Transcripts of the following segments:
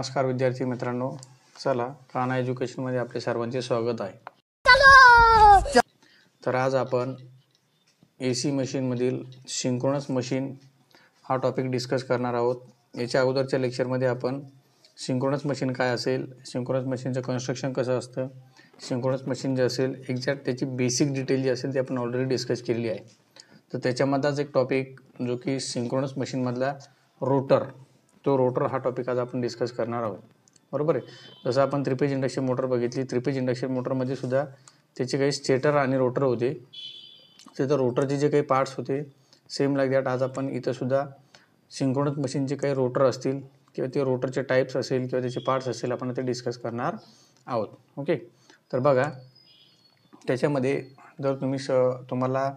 नमस्कार विद्यार्थी मित्रांनो, चला कान्हा एज्युकेशनमध्ये आपले सर्वांचे स्वागत आहे. तर आज आपण AC मशीनमधील सिंक्रोनस मशीन हा टॉपिक डिस्कस करणार आहोत. याच्या अगोदरच्या लेक्चरमध्ये आपण सिंक्रोनस मशीन काय असेल, सिंक्रोनस मशीनचं कन्स्ट्रक्शन कसं असतं, सिंक्रोनस मशीन जे असेल एक्झॅक्ट त्याची बेसिक डिटेल जी असेल ती आपण ऑलरेडी डिस्कस केलेली आहे. तर त्याच्यामधलाच एक टॉपिक जो की सिंक्रोनस मशीनमधला रोटर, तो रोटर हा टॉपिक आज आपण डिस्कस करणार आहोत. बरोबर आहे. जसं आपण थ्री फेज इंडक्शन मोटर बघितली, थ्री फेज इंडक्शन मोटरमध्ये सुद्धा त्याचे काही स्टेटर आणि रोटर होते. तिथं रोटरचे जे काही पार्ट्स होते सेम लाईक दॅट आज आपण इथं सुद्धा सिंक्रोनस मशीनचे काही रोटर असतील किंवा ते रोटरचे टाईप्स असेल किंवा त्याचे पार्ट्स असेल आपण ते डिस्कस करणार आहोत. ओके. तर बघा त्याच्यामध्ये जर तुम्हाला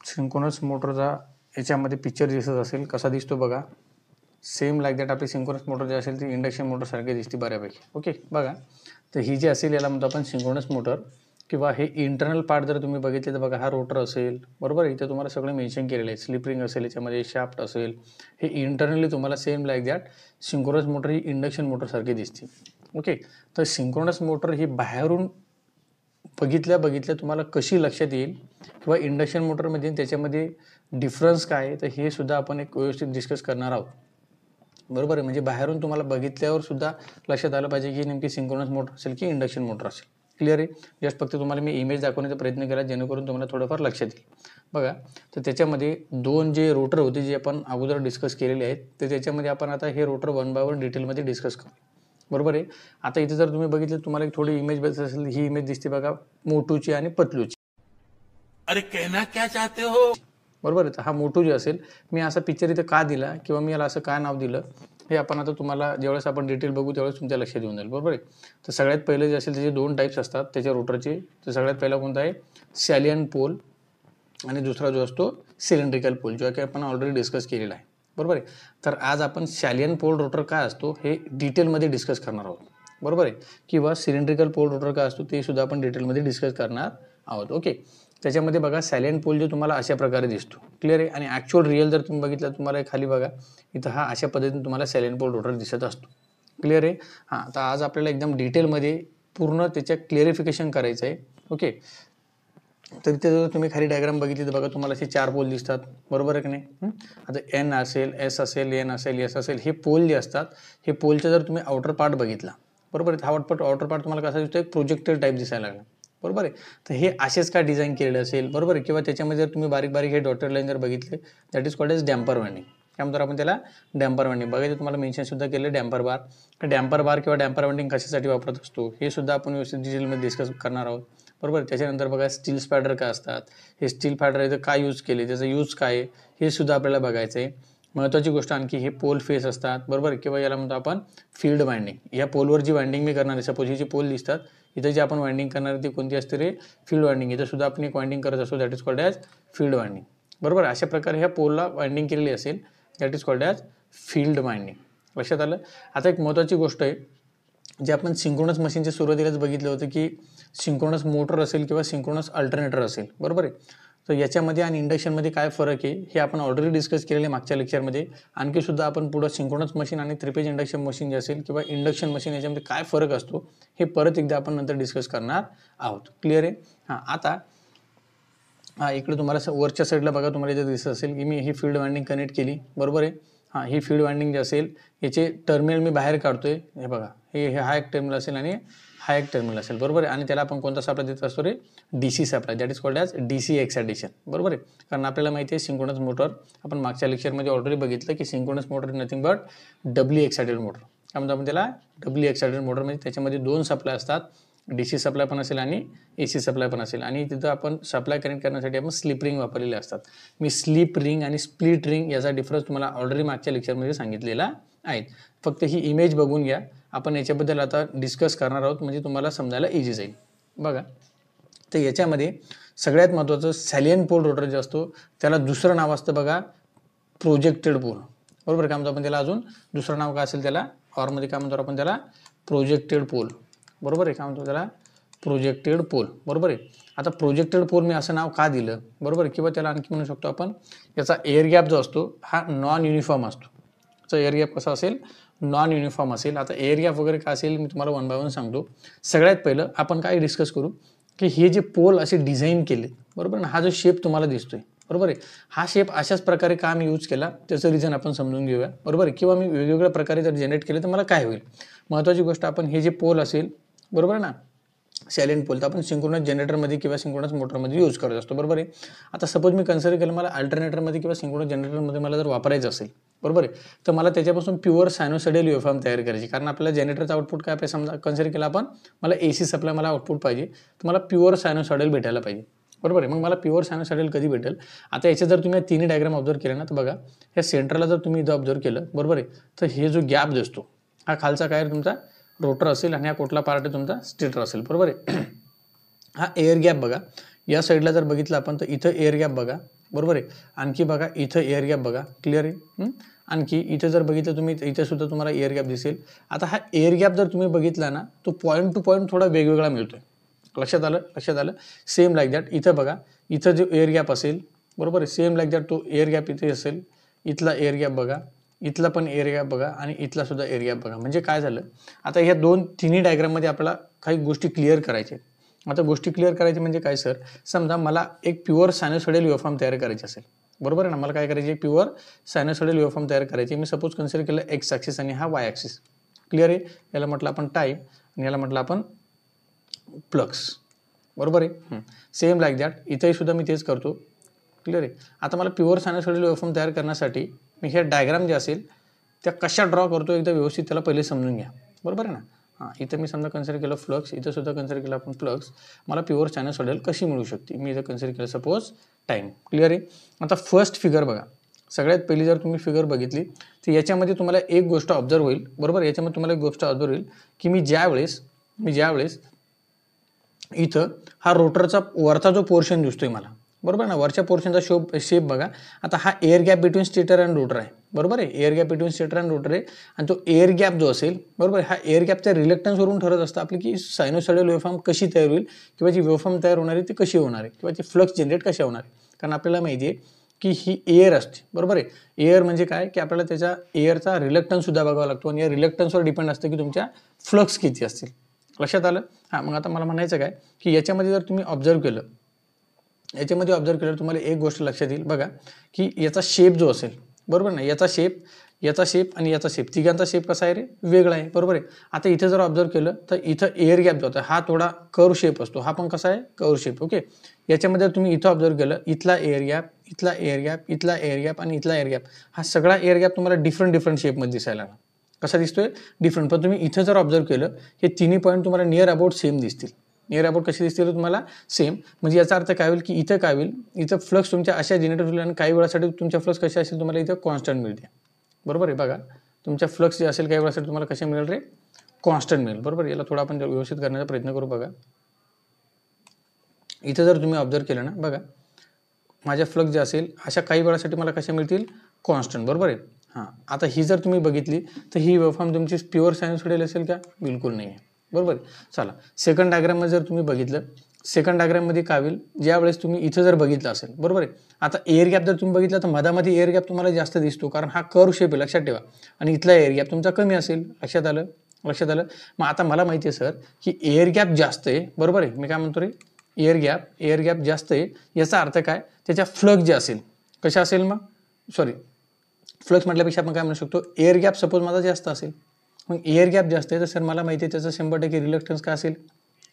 सिंक्रोनस मोटरचा याच्यामध्ये पिक्चर दिसत असेल, कसा दिसतो बघा. सेम लाईक दॅट आपली सिंक्रोनस मोटर जी असेल ती इंडक्शन मोटरसारखी दिसते बऱ्यापैकी. ओके. बघा तर ही जी असेल याला म्हणतो आपण सिंक्रोनस मोटर किंवा हे इंटरनल पार्ट जर तुम्ही बघितले तर बघा हा रोटर असेल. बरोबर. इथे तुम्हाला सगळं मेन्शन केलेलं आहे. स्लिप रिंग असेल, याच्यामध्ये शाफ्ट असेल. हे इंटरनली तुम्हाला same like that synchronous motor ही इंडक्शन मोटरसारखी दिसते. ओके. तर सिंक्रोनस मोटर ही बाहेरून बघितल्या तुम्हाला कशी लक्षात येईल किंवा इंडक्शन मोटरमध्ये त्याच्यामध्ये डिफरन्स काय आहे, तर हे सुद्धा आपण एक व्यवस्थित डिस्कस करणार आहोत. बरोबर आहे. म्हणजे बाहेरून तुम्हाला बघितल्यावर सुद्धा लक्षात आलं पाहिजे की नेमकी सिंक्रोनस मोटर असेल की इंडक्शन मोटर असेल. क्लिअर आहे. जस्ट फक्त तुम्हाला मी इमेज दाखवण्याचा प्रयत्न केला जेणेकरून तुम्हाला थोडंफार लक्षात येईल. बघा तर त्याच्यामध्ये दोन जे रोटर होते जे आपण अगोदर डिस्कस केलेले आहेत, तर त्याच्यामध्ये आपण आता हे रोटर वन बाय वन डिटेलमध्ये डिस्कस करू. बरोबर आहे. आता इथे जर तुम्ही बघितलं तुम्हाला एक थोडी इमेज बघत असेल, ही इमेज दिसते बघा मोटूची आणि पतलूची. अरे कहना क्या चाहते हो. बरोबर आहे. तर हा मोटू जे असेल, मी असा पिक्चर इथं का दिला किंवा मी याला असं काय नाव दिलं हे आपण आता तुम्हाला ज्यावेळेस आपण डिटेल बघू त्यावेळेस तुमच्या लक्षात येऊन जाईल. बरोबर आहे. तर सगळ्यात पहिले जे असेल त्याचे दोन टाईप्स असतात त्याच्या रोटरचे. तर सगळ्यात पहिला कोणता आहे, सॅलियन पोल आणि दुसरा जो असतो सिलेंड्रिकल पोल, जो की आपण ऑलरेडी डिस्कस केलेला आहे. बरोबर आहे. तर आज आपण सॅलियन पोल रोटर काय असतो हे डिटेलमध्ये डिस्कस करणार आहोत. बरोबर आहे. किंवा सिलेंड्रिकल पोल रोटर काय असतो ते सुद्धा आपण डिटेलमध्ये डिस्कस करणार आहोत. ओके. त्याच्यामध्ये बघा सॅलियन पोल जो तुम्हाला अशा प्रकारे दिसतो. क्लिअर आहे. आणि ॲक्च्युअल रिअल जर तुम्ही बघितलं तुम्हाला खाली बघा इथं हा अशा पद्धतीने तुम्हाला सॅलियन पोल रोटर दिसत असतो. क्लिअर आहे. हां. तर आज आपल्याला एकदम डिटेलमध्ये पूर्ण त्याच्या क्लिअरिफिकेशन करायचं आहे. ओके. तर इथे जर तुम्ही खाली डायग्राम बघितली तर बघा तुम्हाला असे चार पोल दिसतात. बरोबर आहे की नाही. आता N असेल, S असेल, N असेल, S असेल, हे पोल जे असतात हे पोलचा जर तुम्ही आउटर पार्ट बघितला, बरोबर आहे, हा आउटर पार्ट तुम्हाला कसा दिसतो, एक प्रोजेक्टर टाईप दिसायला लागला. बरोबर आहे. तर हे असेच का डिझाईन केलेले असेल. बरोबर आहे. किंवा त्याच्यामध्ये जर तुम्ही बारीक बारीक हे डॉटेड लाईन जर बघितले that is called as damper winding. काय म्हणतो आपण त्याला, डॅम्पर वाइंडिंग. बघा तुम्हाला मेन्शन सुद्धा केलं डॅम्पर बार. डॅम्पर बार किंवा डॅम्पर वाइंडिंग कशासाठी वापरत असतो हे सुद्धा आपण व्यवस्थित डिटेलमध्ये डिस्कस करणार आहोत. बरोबर. त्याच्यानंतर बघा स्टील स्पॅडर काय असतात, हे स्टील स्पॅडर इथं काय यूज केले, त्याचा यूज काय आहे हे सुद्धा आपल्याला बघायचं आहे. महत्त्वाची गोष्ट आणखी हे पोल फेस असतात. बरोबर. किंवा याला म्हणतो आपण फील्ड वाइंडिंग. या पोलवर जी वाइंडिंग मी करणार आहे, सपोज ही जी पोल दिसतात इथं जे आपण वाइंडिंग करणार आहे ती कोणती असते रे, फील्ड वाइंडिंग. इथं सुद्धा आपण एक वाइंडिंग करत असतो that is called as field winding. बरोबर. अशा प्रकारे ह्या पोलला वाइंडिंग केलेली असेल that is called as field winding. लक्षात आलं. आता एक महत्त्वाची गोष्ट आहे जे आपण सिंक्रोनस मशीनच्या सुरुवातीलाच बघितलं होतं की सिंक्रोनस मोटर असेल किंवा सिंक्रोनस अल्टरनेटर असेल. बरोबर आहे. तर याच्यामध्ये आणि इंडक्शनमध्ये काय फरक आहे हे आपण ऑलरेडी डिस्कस केलेलं आहे मागच्या लेक्चरमध्ये. आणखी सुद्धा आपण पुढं सिंक्रोनस मशीन आणि थ्री फेज इंडक्शन मशीन जे असेल किंवा इंडक्शन मशीन याच्यामध्ये काय फरक असतो हे परत एकदा आपण नंतर डिस्कस करणार आहोत. क्लिअर आहे. हां. आता इकडे तुम्हाला वरच्या साईडला बघा तुम्हाला इथे दिसत असेल की मी ही फील्ड वाइंडिंग कनेक्ट केली. बरोबर आहे. हां. ही फील्ड वाइंडिंग जे असेल याचे टर्मिनल मी बाहेर काढतोय. हे बघा हे हा एक टर्मिनल असेल आणि हा एक टर्मिनल असेल. बरोबर आहे. आणि त्याला आपण कोणता सप्लाय देत असतो रे, DC supply. That is called as DC excitation. बरोबर आहे. कारण आपल्याला माहिती आहे सिंक्रोनस मोटर आपण मागच्या लेक्चरमध्ये ऑलरेडी बघितलं की synchronous motor is nothing but doubly excited motor. काय म्हणतो आपण त्याला, डबली एक्सायटेड मोटर. म्हणजे त्याच्यामध्ये दोन सप्लाय असतात, DC सप्लाय पण असेल आणि AC सप्लाय पण असेल. आणि तिथं आपण सप्लाय कनेक्ट करण्यासाठी आपण स्लिप रिंग वापरलेले असतात. मी स्लिप रिंग आणि स्प्लिट रिंग याचा डिफरन्स तुम्हाला ऑलरेडी मागच्या लेक्चरमध्ये सांगितलेला आहे. फक्त ही इमेज बघून घ्या. आपण याच्याबद्दल आता डिस्कस करणार आहोत म्हणजे तुम्हाला समजायला इझी जाईल. बघा तर याच्यामध्ये सगळ्यात महत्त्वाचं सॅलियन पोल रोटर जे असतो त्याला दुसरं नाव असतं बघा, प्रोजेक्टेड पोल. बरोबर. काय म्हणतो आपण त्याला, अजून दुसरं नाव काय असेल त्याला, ऑरमध्ये काय म्हणतो आपण त्याला, प्रोजेक्टेड पोल. बरोबर आहे. काय म्हणतो त्याला, प्रोजेक्टेड पोल. बरोबर आहे. आता प्रोजेक्टेड पोल मी असं नाव का दिलं, बरोबर. किंवा त्याला आणखी म्हणू शकतो आपण याचा एअर गॅप जो असतो हा नॉन युनिफॉर्म असतो. एअर गॅप कसा असेल, नॉन युनिफॉर्म असेल. आता एअर गॅप वगैरे काय असेल मी तुम्हाला वन बाय वन सांगतो. सगळ्यात पहिलं आपण काय डिस्कस करू की हे जे पोल असे डिझाईन केले, बरोबर ना, हा जो शेप तुम्हाला दिसतोय, बरोबर आहे, हा शेप अशाच प्रकारे का मी यूज केला त्याचं रिझन आपण समजून घेऊया, बरोबर आहे. किंवा मी वेगवेगळ्या प्रकारे जर जनरेट केले तर मला काय होईल. महत्त्वाची गोष्ट, आपण हे जे पोल असेल, बरोबर ना, सायलेंट पोल, तर आपण सिंक्रोनस जनरेटरमध्ये किंवा सिंक्रोनस मोटरमध्ये यूज करत असतो, बरोबर आहे. आता सपोज मी कन्सिडर केलं मला अल्टरनेटरमध्ये किंवा सिंक्रोनस जनरेटरमध्ये मला जर वापरायचं असेल, बरोबर आहे, तर मला त्याच्यापासून प्युअर सायनोसायडल वेव्हफॉर्म तयार करायची. कारण आपल्याला जनरेटरचा आउटपुट काय समजा कन्सिडर केला आपण, मला AC सप्लाय मला आउटपुट पाहिजे, तर मला प्युअर सायनोसायडल भेटायला पाहिजे, बरोबर आहे. मग मला प्युअर सायनोसायडल कधी भेटेल. आता याचे जर तुम्ही तिन्ही डायग्राम ऑब्झर्व केले ना, तर बघा ह्या सेंटरला जर तुम्ही इथं ऑब्झर्व केलं, बरोबर आहे, तर हे जो गॅप दिसतो हा खालचा काय तुमचा रोटर असेल आणि हा कुठला पार्ट आहे तुमचा स्टेटर असेल, बरोबर आहे. हा एअर गॅप बघा, या साईडला जर बघितलं आपण तर इथं एअर गॅप बघा, बरोबर आहे. आणखी बघा इथं एअर गॅप बघा, क्लिअर आहे. आणखी इथं जर बघितलं तुम्ही इथं सुद्धा तुम्हाला एअर गॅप दिसेल. आता हा एअर गॅप जर तुम्ही बघितला ना, तो पॉईंट टू पॉईंट थोडा वेगवेगळा मिळतोय. लक्षात आलं. सेम लाईक दॅट इथं बघा, इथं जो एअर गॅप असेल, बरोबर आहे, सेम लाईक दॅट तो एअर गॅप इथे असेल. इथला एअर गॅप बघा, इथला पण एअर गॅप बघा आणि इथला सुद्धा एअर गॅप बघा. म्हणजे काय झालं, आता ह्या तिन्ही डायग्राममध्ये आपल्याला काही गोष्टी क्लिअर करायच्या. आता गोष्टी क्लिअर करायची म्हणजे काय सर, समजा मला एक प्युअर सायनोसायडल वेव्हफॉर्म तयार करायची असेल, बरोबर आहे ना, मला काय करायची, एक प्युअर सायनोसायडल वेव्हफॉर्म तयार करायची. मी सपोज कन्सिडर केलं एक्स ॲक्सिस आणि हा वाय ॲक्सिस, क्लिअर आहे. याला म्हटलं आपण टाईम आणि याला म्हटलं आपण फ्लक्स, बरोबर आहे. सेम लाईक दॅट इथंही सुद्धा मी तेच करतो, क्लिअर आहे. आता मला प्युअर सायनोसायडल वेव्हफॉर्म तयार करण्यासाठी मी हे डायग्राम जे असेल त्या कशा ड्रॉ करतो एकदा व्यवस्थित त्याला पहिले समजून घ्या, बरोबर आहे ना. इथं मी समजा कन्सिडर केलं फ्लक्स, इथं सुद्धा कन्सिडर केलं आपण फ्लक्स. मला प्युअर सायनोसायडल कशी मिळू शकते, मी इथं कन्सिडर केलं सपोज टाईम, क्लिअर आहे. आता फर्स्ट फिगर बघा, सगळ्यात पहिली जर तुम्ही फिगर बघितली तर याच्यामध्ये तुम्हाला एक गोष्ट ऑब्झर्व होईल, बरोबर. याच्यामध्ये तुम्हाला एक गोष्ट ऑब्झर्व होईल की मी ज्यावेळेस इथं हा रोटरचा वरचा जो पोर्शन दिसतोय मला, बरोबर ना, वरच्या पोर्शनचा शेप बघा. आता हा air gap between stator and rotor आहे, बरोबर आहे. Air gap between stator and rotor आहे आणि तो एअर गॅप जो असेल, बरोबर, हा एअर गॅपच्या रिलक्टन्सवरून ठरत असतं आपली की सायनोसायडल वेव्हफॉर्म कशी तयार होईल किंवा जी वेव्हफॉर्म तयार होणार आहे ती कशी होणार आहे किंवा ती फ्लक्स जनरेट कशा होणार आहे. कारण आपल्याला माहिती आहे की ही एअर असते, बरोबर आहे. एअर म्हणजे काय की आपल्याला त्याच्या एअरचा रिलक्टन्स सुद्धा बघावा लागतो आणि या रिलक्टन्सवर डिपेंड असतं की तुमच्या फ्लक्स किती असतील. लक्षात आलं. मग आता मला म्हणायचं काय की याच्यामध्ये जर तुम्ही ऑब्झर्व केलं, तुम्हाला एक गोष्ट लक्षात येईल बघा की याचा शेप जो असेल, बरोबर ना, याचा शेप आणि याचा शेप, तिघांचा शेप कसा आहे रे, वेगळा आहे, बरोबर आहे. आता इथं जर ऑब्झर्व केलं तर इथं एअर गॅप जो होता हा थोडा कर्व शेप असतो, हा पण कसा आहे, कर्व शेप, ओके. याच्यामध्ये तुम्ही इथं ऑब्झर्व केलं, इथला एअर गॅप आणि इथला एअर गॅप, हा सगळा एअर गॅप तुम्हाला डिफरंट शेपमध्ये दिसायला लागला. कसा दिसतोय, डिफरंट. पण तुम्ही इथं जर ऑब्झर्व केलं हे तिन्ही पॉईंट तुम्हाला नियर अबाउट सेम दिसतील. नियर अबाउट कशी दिसतील तुम्हाला, सेम. म्हणजे याचा अर्थ काय होईल की इथं काय होईल, इथं फ्लक्स तुमच्या अशा जनरेट होईल आणि काही वेळासाठी तुमच्या फ्लक्स कशा असेल तुम्हाला इथं कॉन्स्टंट मिळते, बरोबर आहे. बघा तुमच्या फ्लक्स जे असेल काही वेळासाठी तुम्हाला कसे मिळेल रे, कॉन्स्टंट मिळेल, बरोबर. याला थोडा आपण व्यवस्थित करण्याचा प्रयत्न करू. बघा इथं जर तुम्ही ऑब्झर्व केलं ना, बघा माझ्या फ्लक्स जे असेल अशा काही वेळासाठी मला कशा मिळतील, कॉन्स्टंट, बरोबर आहे. आता ही जर तुम्ही बघितली तर ही वेव्हफॉर्म तुमची प्युअर सायनोसायडल असेल का, बिलकुल नाही आहे, बरोबर. चला सेकंड डायग्राममध्ये जर तुम्ही बघितलं, सेकंड डायग्राममध्ये काय होईल, ज्या वेळेस तुम्ही इथं जर बघितलं असेल, बरोबर आहे. आता एअर गॅप जर तुम्ही बघितला तर मधामध्ये एअर गॅप तुम्हाला जास्त दिसतो कारण हा कर्व शेप आहे, लक्षात ठेवा. आणि इथला एअर गॅप तुमचा कमी असेल, लक्षात आलं. मग आता मला माहिती आहे सर की एअर गॅप जास्त आहे, बरोबर आहे. मी काय म्हणतो रे, एअर गॅप जास्त आहे, याचा अर्थ काय, त्याच्या फ्लक्स जे असेल कशा असेल, मग सॉरी फ्लक्स म्हटल्यापेक्षा आपण काय म्हणू शकतो, एअर गॅप सपोज माझा जास्त असेल. मग एअर गॅप जास्त आहे तर सर मला माहिती आहे त्याचं 100% रिलक्टन्स काय असेल,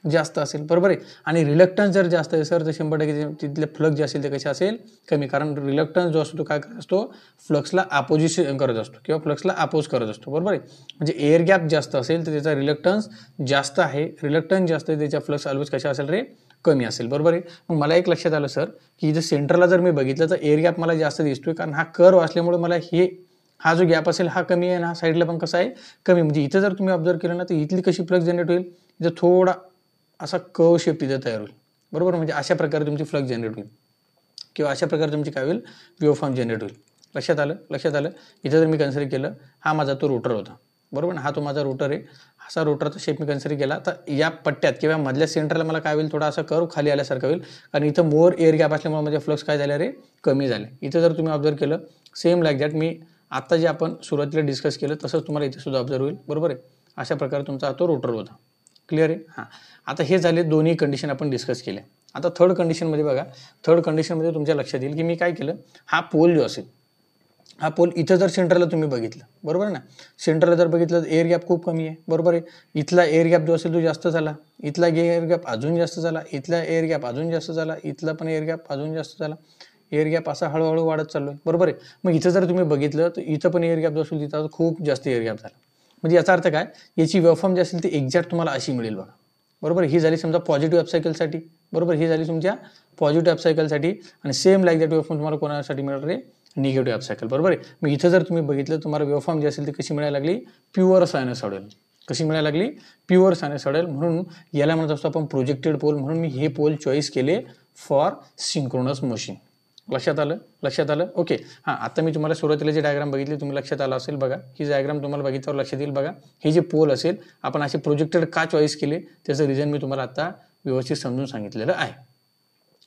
जास्त असेल, बरोबर आहे. आणि रिलक्टन्स जर जास्त आहे सर तर 100% तिथले फ्लक्स जे असेल ते कसे असेल, कमी. कारण रिलक्टन्स जो असतो तो काय करत असतो, फ्लक्सला अपोजिशन करत असतो किंवा फ्लक्सला अपोज करत असतो, बरोबर आहे. म्हणजे एअर गॅप जास्त असेल तर त्याचा रिलक्टन्स जास्त आहे, त्याच्या फ्लक्स ऑलवेज कशा असेल रे, कमी असेल, बरोबर आहे. मग मला एक लक्षात आलं सर की इथं सेंटरला जर मी बघितलं तर एअर गॅप मला जास्त दिसतोय कारण हा कर्व असल्यामुळे मला हा जो गॅप असेल हा कमी आहे आणि हा साईडला पण कसा आहे, कमी. म्हणजे इथं जर तुम्ही ऑब्झर्व केलं ना तर इथली कशी फ्लक्स जनरेट होईल, इथं थोडा असा कर्व शेप तिथं तयार होईल, बरोबर. म्हणजे अशा प्रकारे तुमची फ्लक्स जनरेट होईल किंवा अशा प्रकारे तुमची काय होईल, वेव्हफॉर्म जनरेट होईल. लक्षात आलं. इथं जर मी कन्सिडर केलं, हा माझा तो रोटर होता, बरोबर ना, हा तो माझा रोटर आहे. असा रोटरचा शेप मी कन्सिडर केला तर या पट्ट्यात किंवा मधल्या सेंटरला मला काय होईल, थोडा असा कर्व खाली आल्यासारखं होईल कारण इथं मोर एअर गॅप असल्यामुळे माझे फ्लक्स काय झाले रे, कमी झाले. इथं जर तुम्ही ऑब्झर्व केलं, सेम लाईक दॅट मी आता जे आपण सुरुवातीला डिस्कस केलं तसंच तुम्हाला इथे सुद्धा ऑब्झर्व होईल, बरोबर आहे. अशा प्रकारे तुमचा तो रोटर होता. क्लिअर आहे. हां, आता हे झाले दोन्ही कंडिशन आपण डिस्कस केले. आता थर्ड कंडिशनमध्ये बघा, थर्ड कंडिशनमध्ये तुमच्या लक्षात येईल की मी काय केलं, हा पोल जो असेल, हा पोल इथं जर सेंटरला तुम्ही बघितलं, बरोबर ना, सेंटरला जर बघितलं तर एअर गॅप खूप कमी आहे, बरोबर आहे. इथला एअर गॅप जो असेल तो जास्त झाला, इथला एअर गॅप अजून जास्त झाला, इथला एअर गॅप अजून जास्त झाला, इथला पण एअर गॅप अजून जास्त झाला, एअर गॅप असा हळूहळू वाढत चाललोय, बरोबर आहे. मग इथं जर तुम्ही बघितलं तर इथं पण एअर गॅप जो असेल तिथं खूप जास्त एअर गॅप झाला. म्हणजे याचा अर्थ काय, याची वेव्हफॉर्म जी असेल ती एक्झॅक्ट तुम्हाला अशी मिळेल बघा, बरोबर. ही झाली समजा पॉझिटिव्ह अपसायकलसाठी, बरोबर. ही झाली तुमच्या पॉझिटिव्ह अपसायकलसाठी आणि सेम लाईक दॅट वेव्हफॉर्म तुम्हाला कोणासाठी मिळणार आहे, निगेटिव्ह अपसायकल, बरोबर आहे. मग इथं जर तुम्ही बघितलं तुम्हाला वेव्हफॉर्म जी असेल ती कशी मिळायला लागली, प्युअर सायनसॉइडल. कशी मिळायला लागली, प्युअर सायनसॉइडल. म्हणून याला म्हणत असतो आपण प्रोजेक्टेड पोल. म्हणून मी हे पोल चॉईस केले फॉर सिंक्रोनस मोशन. लक्षात आलं, लक्षात आलं, ओके. हां, आता मी तुम्हाला सुरुवातीला जे डायग्राम बघितली तुम्ही लक्षात आलं असेल बघा, ही डायग्राम तुम्हाला बघितल्यावर लक्षात येईल बघा. हे जे पोल असेल आपण असे प्रोजेक्टेड का चॉईस केले त्याचं रिझन मी तुम्हाला आता व्यवस्थित समजून सांगितलेलं आहे.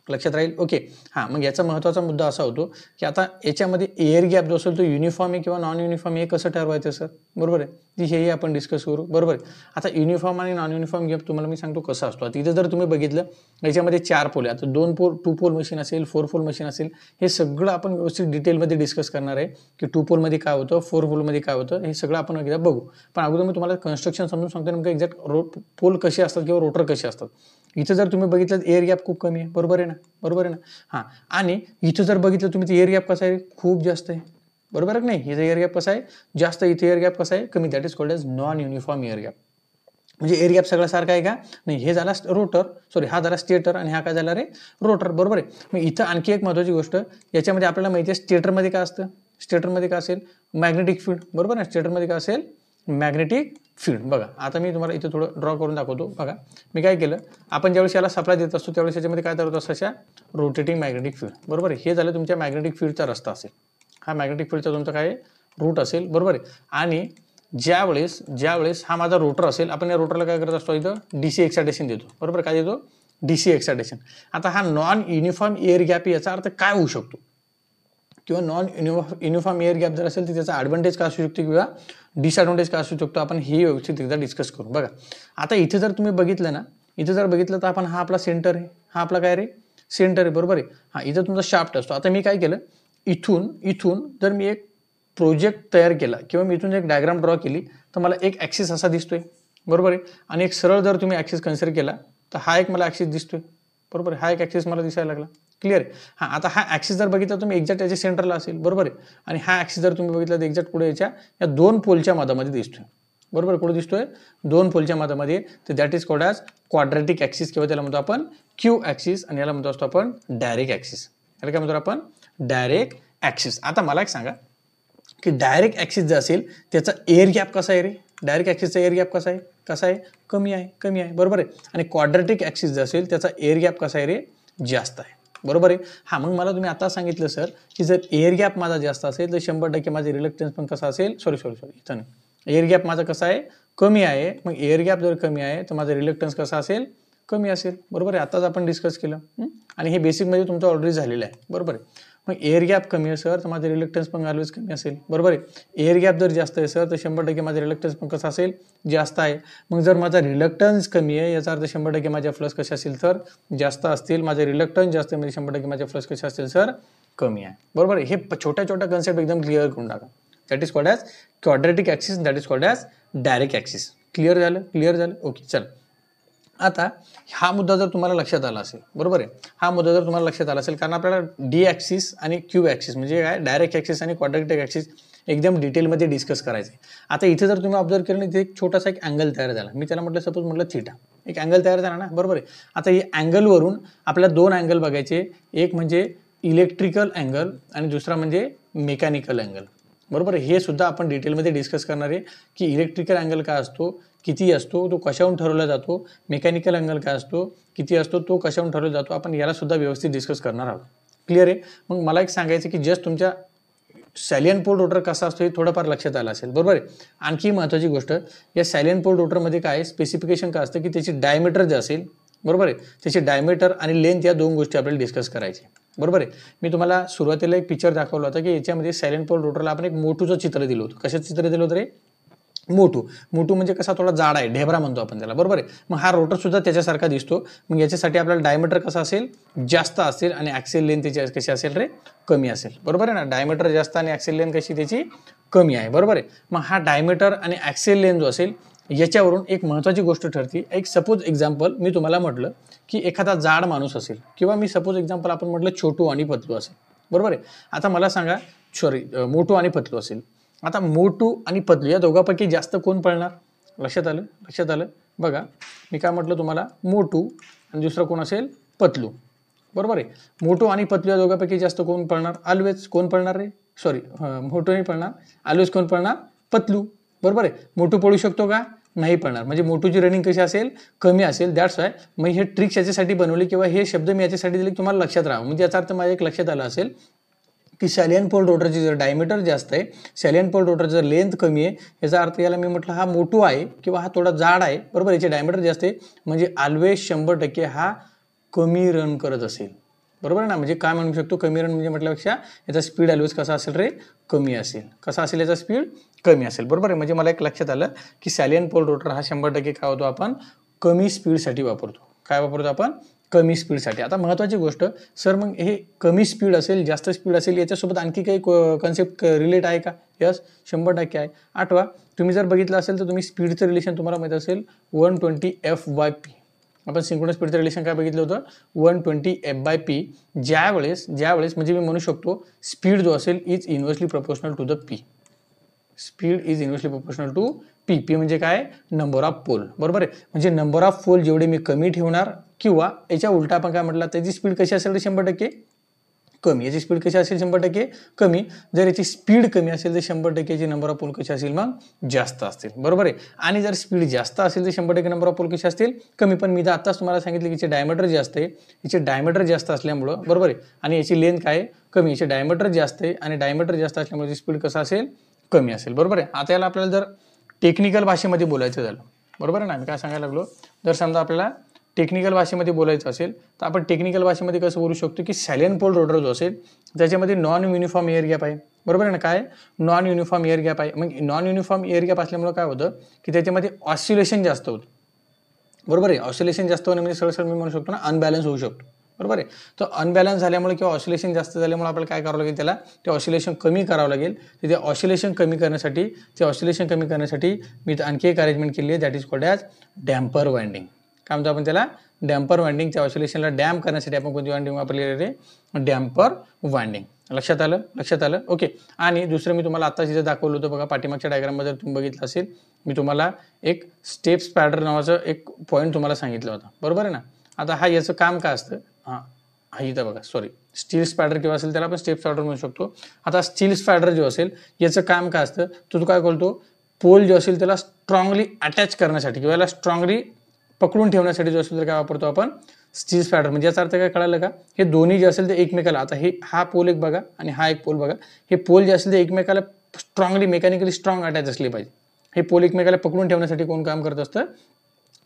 लक्षात राहील, ओके. हां, मग याचा महत्त्वाचा मुद्दा असा होतो की आता याच्यामध्ये एअर गॅप जो असेल तो युनिफॉर्म आहे किंवा नॉन युनिफॉर्म हे कसं ठरवायचं सर, बरोबर आहे. हेही आपण डिस्कस करू, बरोबर आहे. आता युनिफॉर्म आणि नॉन युनिफॉर्म गॅप तुम्हाला मी सांगतो कसं असतो. आता इथं जर तुम्ही बघितलं याच्यामध्ये 4 पोल आहे. आता 2 पोल मशीन असेल, 4 पोल मशीन असेल, हे सगळं आपण व्यवस्थित डिटेलमध्ये डिस्कस करणार आहे की 2 पोलमध्ये काय होतं, 4 पोलमध्ये काय होतं, हे सगळं आपण एकदा बघू. पण अगोदर मी तुम्हाला कन्स्ट्रक्शन समजून सांगतो नेमकं एक्झॅक्ट पोल कसे असतात किंवा रोटर कसे असतात. इथं जर तुम्ही बघितलं एअर गॅप खूप कमी आहे, बरोबर आहे ना, बरोबर आहे ना. हां, आणि इथं जर बघितलं तुम्ही एअर गॅप कसा आहे, खूप जास्त आहे, बरोबर आहे की नाही. इथं एअर गॅप कसा आहे, जास्त. इथे एअर गॅप कसा आहे, कमी. That is called as non uniform air gap. म्हणजे एअर गॅप सगळा सारखा आहे का, नाही. हे झाला रोटर, सॉरी हा झाला स्टेटर आणि हा काय झाला रे, रोटर, बरोबर आहे. मग इथं आणखी एक महत्त्वाची गोष्ट, याच्यामध्ये आपल्याला माहिती आहे स्टेटरमध्ये काय असतं, स्टेटरमध्ये काय असेल, मॅग्नेटिक फील्ड, बरोबर ना. स्टेटरमध्ये काय असेल, मॅग्नेटिक फील्ड. बघा आता मी तुम्हाला इथे थोडं ड्रॉ करून दाखवतो. बघा मी काय केलं, आपण ज्यावेळेस याला सप्लाय देत असतो त्यावेळेस याच्यामध्ये काय तयार होतं, अशा रोटेटिंग मॅग्नेटिक फील्ड, बरोबर आहे. हे झालं तुमच्या मॅग्नेटिक फील्डचा रस्ता असेल, हा मॅग्नेटिक फील्डचा तुमचा काय रूट असेल, बरोबर आहे. आणि ज्यावेळेस हा माझा रोटर असेल, आपण या रोटरला काय करत असतो, इथं डीसी एक्सायटेशन देतो, बरोबर. काय देतो, डीसी एक्सायटेशन. आता हा नॉन युनिफॉर्म एअर गॅप याचा अर्थ काय होऊ शकतो, किंवा नॉन युनिफॉर्म एअर गॅप जर असेल तर त्याचा ॲडव्हान्टेज काय असू शकतो किंवा डिसएडव्हान्टेज काय असू शकतो, आपण हे व्यवस्थित एकदा डिस्कस करू. बघा आता इथे जर तुम्ही बघितलं ना, इथे जर बघितलं तर आपण हा आपला सेंटर आहे, हा आपला काय रे, सेंटर आहे, बरोबर आहे. हा इथं तुमचा शाफ्ट असतो. आता मी काय केलं, इथून जर मी एक प्रोजेक्ट तयार केला किंवा मी इथून एक डायग्राम ड्रॉ केली तर मला एक ॲक्सिस असा दिसतोय, बरोबर आहे. आणि एक सरळ जर तुम्ही ॲक्सिस कन्सिडर केला तर हा एक मला ॲक्सिस दिसतोय, बरोबर आहे. हा एक ॲक्सिस मला दिसायला लागला, क्लिअर आहे. हां, आता हा ॲक्सिस जर बघितला तुम्ही एक्झॅक्ट याच्या सेंटरला असेल, बरोबर आहे. आणि हा ॲक्सिस जर तुम्ही बघितला तर एक्झॅक्ट पुढे या 2 पोलच्या मधामध्ये दिसतोय, बरोबर. कुठे दिसतोय, 2 पोलच्या मधामध्ये. तर that is called as quadratic axis किंवा त्याला म्हणतो आपण क्यू ॲक्सिस, आणि याला म्हणतो असतो आपण डायरेक्ट ॲक्सिस. याला काय म्हणतो आपण, डायरेक्ट ॲक्सिस. आता मला एक सांगा की डायरेक्ट ॲक्सिस जे असेल त्याचा एअर गॅप कसा आहे रे, डायरेक्ट ॲक्सिसचा एअर गॅप कसा आहे, कमी आहे, बरोबर आहे. आणि क्वाड्रॅटिक ॲक्सिस जे असेल त्याचा एअर गॅप कसा आहे रे, जास्त आहे, बरोबर आहे. हां, मग मला तुम्ही आता सांगितलं सर की जर एअर गॅप माझा जास्त असेल तर 100% माझे रिलक्टन्स पण कसा असेल, सॉरी इथं नाही, एअर गॅप माझा कसा आहे, कमी आहे. मग एअर गॅप जर कमी आहे तर माझा रिलक्टन्स कसा असेल, कमी असेल, बरोबर आहे. आताच आपण डिस्कस केलं आणि हे बेसिकमध्ये तुमचं ऑलरेडी झालेलं आहे, बरोबर आहे. मग एअर गॅप कमी आहे सर तर माझं रिलक्टन्स पण ऑलवेज कमी असेल, बरोबर आहे. एअर गॅप जर जास्त आहे सर तर 100% माझं रिलक्टन्स पण कसं असेल, जास्त आहे. मग जर माझा रिलक्टन्स कमी आहे याचा अर्थ 100% माझ्या फ्लक्स कसे असतील तर जास्त असतील. माझे रिलक्टन्स जास्त आहे म्हणजे 100% माझ्या फ्लक्स कसे असतील सर, कमी आहे, बरोबर आहे. हे छोट्या कन्सेप्ट एकदम क्लिअर करून टाका. That is called as quadratic axis, that is called as direct axis. Clear झालं, ओके. चल आता हा मुद्दा जर तुम्हाला लक्षात आला असेल, बरोबर आहे, हा मुद्दा जर तुम्हाला लक्षात आला असेल, कारण आपल्याला डी ॲक्सिस आणि क्यू ॲक्सिस म्हणजे काय, डायरेक्ट ॲक्सिस आणि क्वाड्रॅटिक ॲक्सिस एकदम डिटेलमध्ये डिस्कस करायचं आहे. आता इथे जर तुम्ही ऑब्झर्व केलं इथे एक छोटासा एक अँगल तयार झाला, मी त्याला म्हटलं सपोज म्हटलं थीटा, एक अँगल तयार झाला ना, बरोबर आहे. आता या अँगलवरून आपल्याला 2 अँगल बघायचे, एक म्हणजे इलेक्ट्रिकल अँगल आणि दुसरा म्हणजे मेकॅनिकल अँगल, बरोबर आहे. हे सुद्धा आपण डिटेलमध्ये डिस्कस करणार आहे की इलेक्ट्रिकल अँगल काय असतो, किती असतो, तो कशावरून ठरवला जातो, मेकॅनिकल अँगल काय असतो, किती असतो, तो कशावरून ठरवला जातो, आपण याला सुद्धा व्यवस्थित डिस्कस करणार आहोत, क्लिअर आहे. मग मला एक सांगायचं की जस्ट तुमच्या सॅलियन पोल रोटर कसा असतो हे थोडंफार लक्षात आलं असेल, बरोबर आहे. आणखी महत्त्वाची गोष्ट, या सॅलियन पोल रोटरमध्ये काय स्पेसिफिकेशन काय असतं की त्याची डायमीटर जे असेल, बरोबर आहे, त्याची डायमीटर आणि लेंथ या 2 गोष्टी आपल्याला डिस्कस करायचे. बरोबर आहे. मी तुम्हाला सुरुवातीला एक पिक्चर दाखवला होता की याच्यामध्ये सायलेंट पोल रोटरला आपण एक मोटूचं चित्र दिलं होतं. कशाचं चित्र दिलं होतं रे? मोटू. मोटू म्हणजे कसा थोडा जाड आहे, ढेबरा म्हणतो आपण त्याला, बरोबर आहे. मग हा रोटर सुद्धा त्याच्यासारखा दिसतो. मग याच्यासाठी आपल्याला डायमीटर कसा असेल? जास्त असेल आणि ॲक्सेल लेंथ त्याची कशी असेल रे? कमी असेल, बरोबर आहे ना. डायमीटर जास्त आणि ॲक्सेल लेंथ कशी त्याची? कमी आहे, बरोबर आहे. मग हा डायमीटर आणि ॲक्सेल लेंथ जो असेल याच्यावरून एक महत्त्वाची गोष्ट ठरते. एक सपोज एक्झाम्पल मी तुम्हाला म्हटलं की एखादा जाड माणूस असेल किंवा मी सपोज एक्झाम्पल आपण म्हटलं छोटू आणि पतलू असेल, बरोबर आहे. आता मला सांगा मोटू आणि पतलू असेल. आता मोटू आणि पतलू या दोघांपैकी जास्त कोण पळणार? लक्षात आलं? लक्षात आलं? बघा मी काय म्हटलं तुम्हाला, मोटू आणि दुसरं कोण असेल? पतलू, बरोबर आहे. मोटू आणि पतलू या दोघांपैकी जास्त कोण पळणार? ऑलवेज कोण पळणार रे? मोटू नाही पळणार, ऑलवेज कोण पळणार? पतलू, बरोबर आहे. मोटू पळू शकतो का? नाही पळणार. म्हणजे मोटूची रनिंग कशी असेल? कमी असेल. दॅट्स वाय मग हे ट्रिक्स याच्यासाठी बनवली किंवा हे शब्द मी याच्यासाठी दिले तुम्हाला लक्षात राहावं. म्हणजे याचा अर्थ माझ्या एक लक्षात आलं असेल की सॅलियन पोल रोटरची जर डायमीटर जास्त आहे, सॅलियन पोल रोटर जर लेंथ कमी आहे, याचा अर्थ याला मी म्हटलं हा मोटू आहे किंवा हा थोडा जाड आहे, बरोबर. याची डायमीटर जास्त आहे म्हणजे ऑलवेज 100% हा कमी रन करत असेल, बरोबर ना. म्हणजे काय म्हणू शकतो? कमी रन म्हणजे म्हटल्यापेक्षा याचा स्पीड ऑलवेज कसा असेल रे? कमी असेल. कसा असेल याचा स्पीड? कमी असेल, बरोबर आहे. म्हणजे मला एक लक्षात आलं की सॅलियन पोल रोटर हा 100% काय होतो? आपण कमी स्पीडसाठी वापरतो. काय वापरतो आपण? कमी स्पीडसाठी. आता महत्त्वाची गोष्ट सर, मग हे कमी स्पीड असेल जास्त स्पीड असेल याच्यासोबत आणखी काही कन्सेप्ट रिलेट आहे का? यस, 100% आहे. आठवा, तुम्ही जर बघितलं असेल तर तुम्ही स्पीडचं रिलेशन तुम्हाला माहीत असेल 120 F/P. आपण सिंक्रोनस स्पीडचं रिलेशन काय बघितलं होतं? 120 F/P. ज्यावेळेस म्हणजे मी म्हणू शकतो स्पीड जो असेल is inversely proportional to the P. Speed is inversely proportional to P. P म्हणजे काय? नंबर ऑफ पोल, बरोबर आहे. म्हणजे नंबर ऑफ पोल जेवढे मी कमी ठेवणार किंवा याच्या उलटा आपण काय म्हटलं, त्याची स्पीड कशी असेल तर 100% कमी. याची स्पीड कशी असेल? 100% कमी. जर याची स्पीड कमी असेल तर 100% याची नंबर ऑफ पोल कशी असेल? मग जास्त असतील, बरोबर आहे. आणि जर स्पीड जास्त असेल तर 100% नंबर ऑफ पोल कशी असतील? कमी. पण मी तर आत्ताच तुम्हाला सांगितलं की याचे डायमीटर जास्त आहे. याचे डायमीटर जास्त असल्यामुळं, बरोबर आहे, आणि याची लेंथ काय? कमी. याचे डायमीटर जास्त आहे आणि डायमीटर जास्त असल्यामुळे स्पीड कसं असेल? कमी असेल, बरोबर आहे. आता याला आपल्याला जर टेक्निकल भाषेमध्ये बोलायचं झालं, बरोबर आहे ना, मी काय सांगायला लागलो, जर समजा आपल्याला टेक्निकल भाषेमध्ये बोलायचं असेल तर आपण टेक्निकल भाषेमध्ये कसं बोलू शकतो की सॅलियन पोल रोटर जो असेल त्याच्यामध्ये नॉन युनिफॉर्म एअर गॅप आहे, बरोबर आहे ना. काय? नॉन युनिफॉर्म एअर गॅप आहे. मग नॉन युनिफॉर्म एअर गॅप असल्यामुळे काय होतं की त्याच्यामध्ये ऑसिलेशन जास्त होतं, बरोबर आहे. ऑसिलेशन जास्त होणे म्हणजे सरळ मी म्हणू शकतो ना अनबॅलन्स होऊ शकतो, बरोबर आहे. तर अनबॅलन्स झाल्यामुळे किंवा ऑसिलेशन जास्त झाल्यामुळे आपल्याला काय करावं लागेल? त्याला ते ऑसिलेशन कमी करावं लागेल. तर ते ऑसिलेशन कमी करण्यासाठी मी आणखी एक अरेंजमेंट केली आहे, that is called as damper winding. काय म्हणतो आपण त्याला? Damper winding. त्या ऑसिलेशनला डॅम्प करण्यासाठी आपण कोणती वाइंडिंग वापरलेली आहे? Damper winding. लक्षात आलं? लक्षात आलं? ओके. आणि दुसरं मी तुम्हाला आता जिथे दाखवलं होतं बघा, पाठीमागच्या डायग्राममध्ये जर तुम्ही बघितलं असेल, मी तुम्हाला एक स्टेप स्पॅडर नावाचं एक पॉईंट तुम्हाला सांगितलं होतं, बरोबर आहे ना. आता हा याचं काम काय असतं? हा इथं बघा, स्टील स्पॅडर किंवा असेल त्याला आपण स्टेप स्पॅडर म्हणू शकतो. आता स्टील स्पॅडर जो असेल याचं काम काय असतं? तो काय करतो? पोल जो असेल त्याला स्ट्रॉंगली अटॅच करण्यासाठी किंवा याला स्ट्रॉंगली पकडून ठेवण्यासाठी जो असेल तर काय वापरतो आपण? स्टील स्पॅडर. म्हणजे याचा अर्थ काय कळालं का? हे दोन्ही जे असेल ते एकमेकाला, आता हा पोल एक बघा आणि हा एक पोल बघा, हे पोल जे असेल ते एकमेकाला स्ट्रॉंगली मेकॅनिकली स्ट्रॉंग अटॅच असले पाहिजे. हे पोल एकमेकाला पकडून ठेवण्यासाठी कोण काम करत असतं?